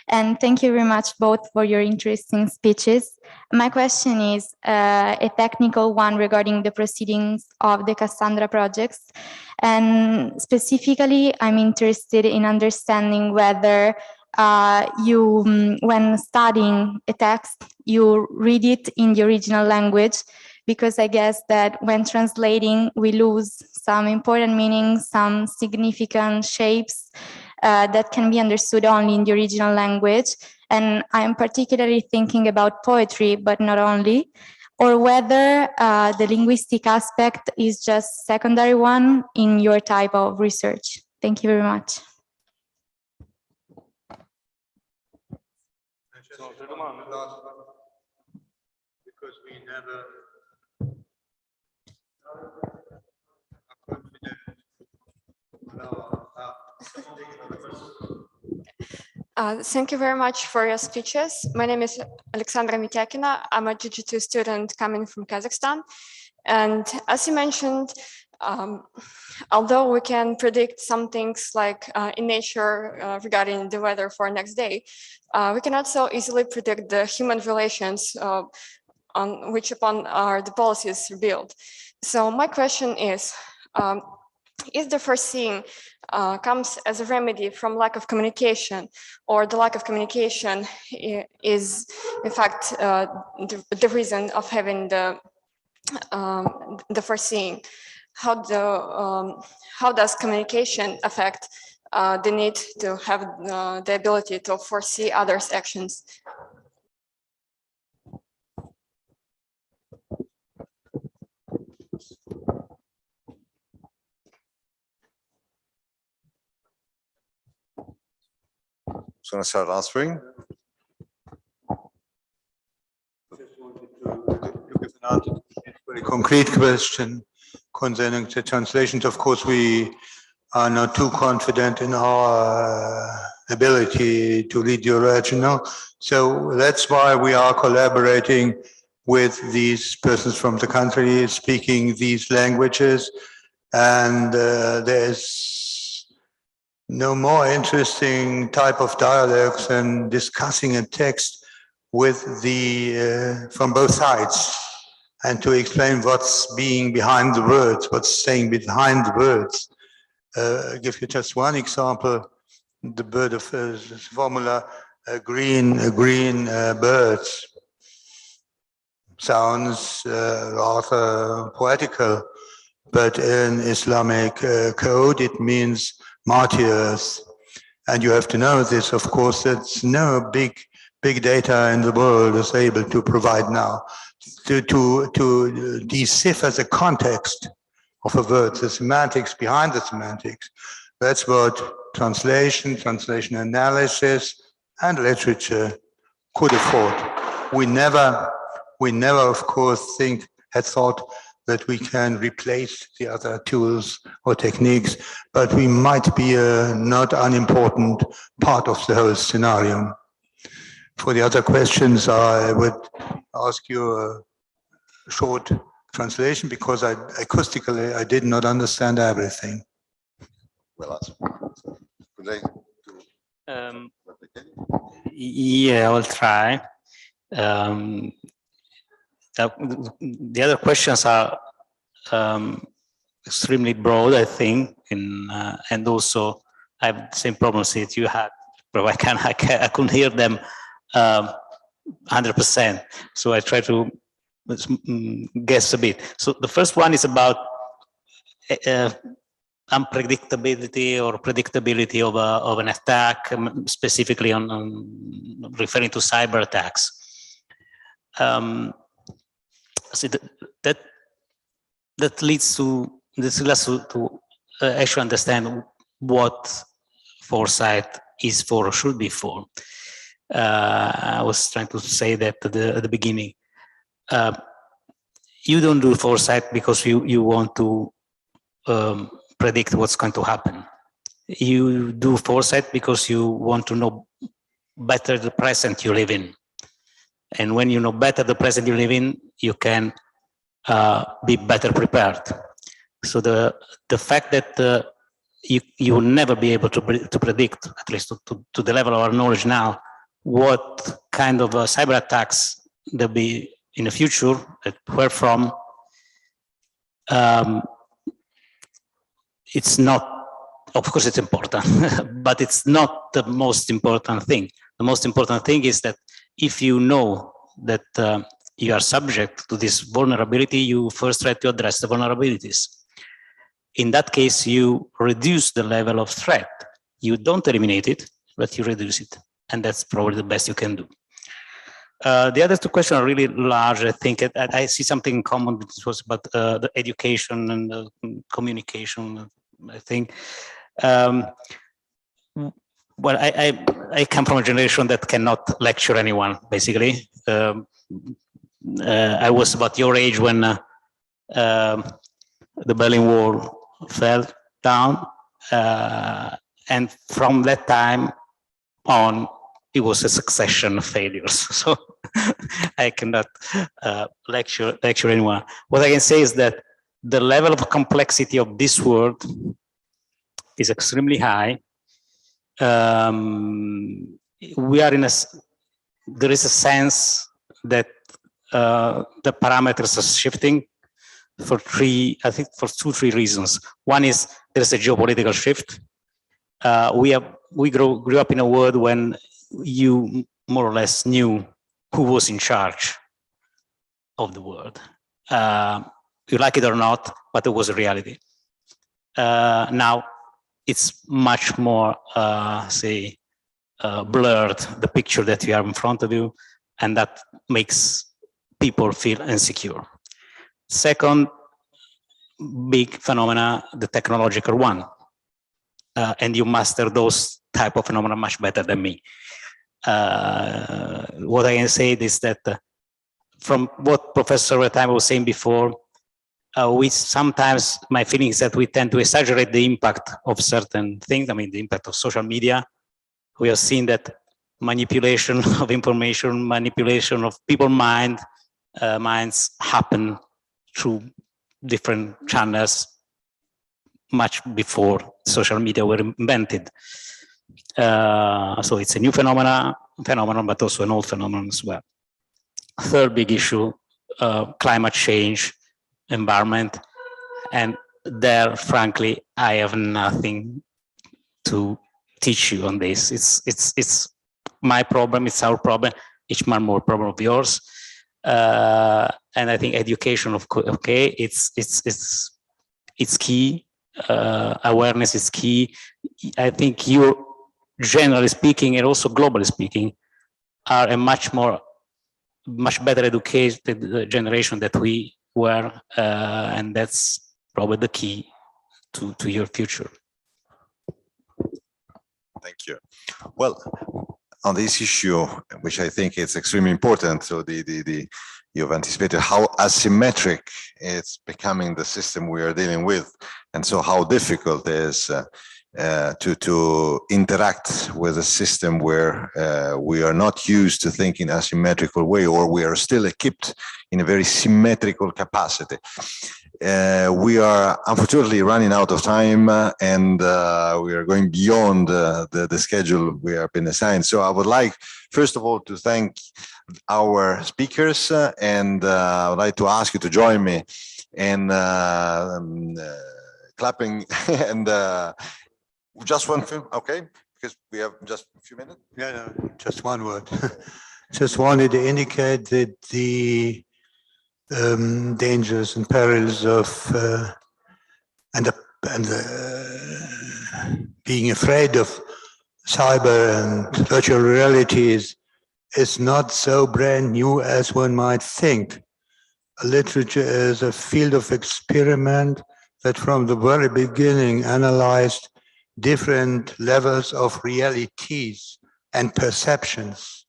And thank you very much both for your interesting speeches. My question is a technical one regarding the proceedings of the Cassandra projects. And specifically, I'm interested in understanding whether when studying a text, you read it in the original language, because I guess that when translating, we lose some important meanings, some significant shapes that can be understood only in the original language. And I'm particularly thinking about poetry, but not only, or whether the linguistic aspect is just secondary one in your type of research. Thank you very much. Because we never Thank you very much for your speeches. My name is Alexandra Mityakina. I'm a GG2 student coming from Kazakhstan. And as you mentioned, although we can predict some things like in nature regarding the weather for next day, we cannot so easily predict the human relations on which upon are the policies built. So my question is the foreseeing comes as a remedy from lack of communication, or the lack of communication is in fact the reason of having the foreseeing? How does communication affect the need to have the ability to foresee others' actions? So I start answering. Just wanted to give an answer to a very concrete question concerning the translations. Of course, we are not too confident in our ability to read the original. So that's why we are collaborating with these persons from the country speaking these languages. And there's no more interesting type of dialogue than discussing a text with from both sides, and to explain what's being behind the words, what's saying behind the words. I'll give you just one example. The bird of formula, a green bird, sounds rather poetical, but in Islamic code it means martyrs. And you have to know this, of course, that no big data in the world is able to provide now to decipher the context of a word, the semantics behind the semantics. That's what translation analysis, and literature could afford. We never, of course, had thought that we can replace the other tools or techniques, but we might be a not unimportant part of the whole scenario. For the other questions, I would ask you short translation because acoustically I did not understand everything. Well, yeah, I'll try. The other questions are extremely broad, I think, and also I have the same problems that you had, but I couldn't hear them 100%. So I try to guess a bit. So the first one is about unpredictability or predictability of an attack, specifically on referring to cyber attacks. So that leads to actually understand what foresight is for or should be for. I was trying to say that at the beginning. You don't do foresight because you want to predict what's going to happen. You do foresight because you want to know better the present you live in. And when you know better the present you live in, you can be better prepared. So the fact that you will never be able to predict, at least to the level of our knowledge now, what kind of cyber attacks there'll be in the future, where from, it's not, of course it's important, but it's not the most important thing. The most important thing is that if you know that you are subject to this vulnerability, you first try to address the vulnerabilities. In that case, you reduce the level of threat. You don't eliminate it, but you reduce it. And that's probably the best you can do. The other two questions are really large. I think I see something in common, which was about the education and the communication, I think. Well, I come from a generation that cannot lecture anyone, basically. I was about your age when the Berlin Wall fell down. And from that time on, it was a succession of failures. So I cannot lecture anyone. What I can say is that the level of complexity of this world is extremely high. We are there is a sense that the parameters are shifting for two, 3 reasons. One is there's a geopolitical shift. We grew up in a world when you more or less knew who was in charge of the world. You like it or not, but it was a reality. Now it's much more, blurred, the picture that you have in front of you, and that makes people feel insecure. Second big phenomena, the technological one. And you master those type of phenomena much better than me. What I can say is that from what Professor Wertheimer was saying before, we sometimes, my feeling is that we tend to exaggerate the impact of certain things. I mean, the impact of social media. We have seen that manipulation of information, manipulation of people's minds happen through different channels much before social media were invented. So it's a new phenomenon, but also an old phenomenon as well. Third big issue, climate change, environment, and there, frankly, I have nothing to teach you on this. It's my problem. It's our problem. It's much more problem of yours. And I think education, okay, it's key. Awareness is key. I think you, generally speaking, and also globally speaking, are a much better educated generation that we were, and that's probably the key to your future. Thank you. Well, on this issue, which I think is extremely important, so you've anticipated how asymmetric it's becoming the system we are dealing with, and so how difficult it is to interact with a system where we are not used to thinking asymmetrical way, or we are still equipped in a very symmetrical capacity. We are unfortunately running out of time, and we are going beyond the schedule we have been assigned. So I would like, first of all, to thank our speakers, and I would like to ask you to join me in clapping and just one film, okay? Because we have just a few minutes. Yeah, no, just one word. Just wanted to indicate that the dangers and perils of being afraid of cyber and virtual realities is not so brand new as one might think. Literature is a field of experiment that from the very beginning analyzed different levels of realities and perceptions.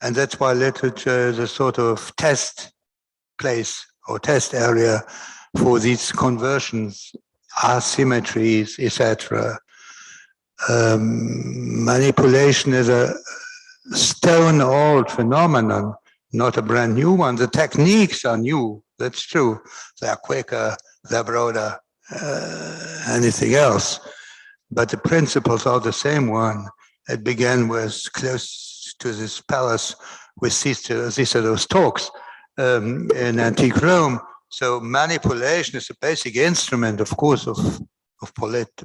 And that's why literature is a sort of test place or test area for these conversions, asymmetries, etc. Manipulation is a stone-old phenomenon, not a brand new one. The techniques are new, that's true. They are quicker, they're broader, anything else. But the principles are the same one. It began with close to this palace with Cicero's talks in antique Rome. So manipulation is a basic instrument, of course, of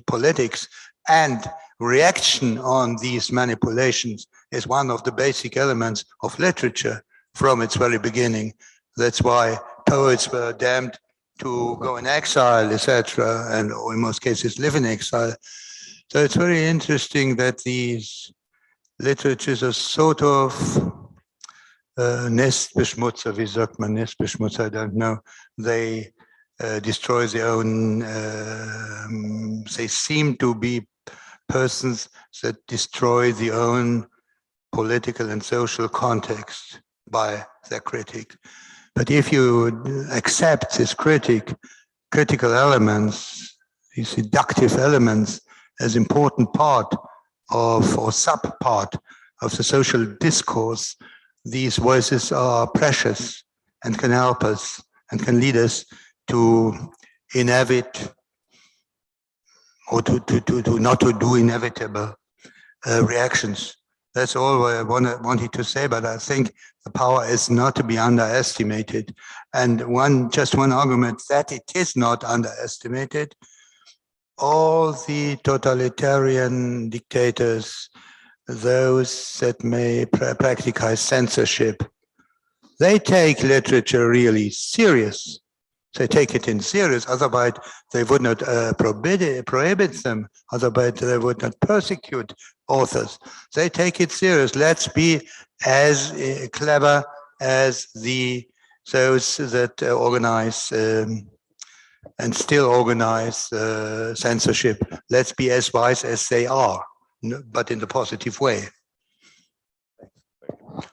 politics, and reaction on these manipulations is one of the basic elements of literature from its very beginning. That's why poets were damned to go in exile, etc., and in most cases live in exile. So it's very interesting that these literatures are sort of Nestbeschmutzer, wie sagt man Nestbeschmutzer, I don't know. They destroy their own, they seem to be persons that destroy their own political and social context by their critic. But if you accept this critical elements, these seductive elements, as important part of, or sub-part of the social discourse, these voices are precious and can help us and can lead us to inevit or to not to do inevitable reactions. That's all I wanted to say, but I think the power is not to be underestimated. And just one argument that it is not underestimated. All the totalitarian dictators, those that may practice censorship, they take literature really serious. They take it in serious, otherwise they would not prohibit them, otherwise they would not persecute authors. They take it serious. Let's be as clever as those that organize and still organize censorship. Let's be as wise as they are, but in the positive way.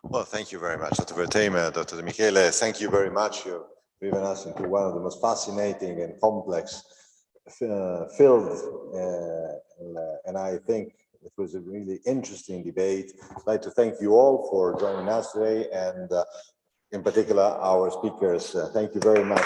Well, thank you very much, Dr. Wertheimer, Dr. De Michele. Thank you very much. You've driven us into one of the most fascinating and complex fields, and I think it was a really interesting debate. I'd like to thank you all for joining us today, and in particular our speakers. Thank you very much.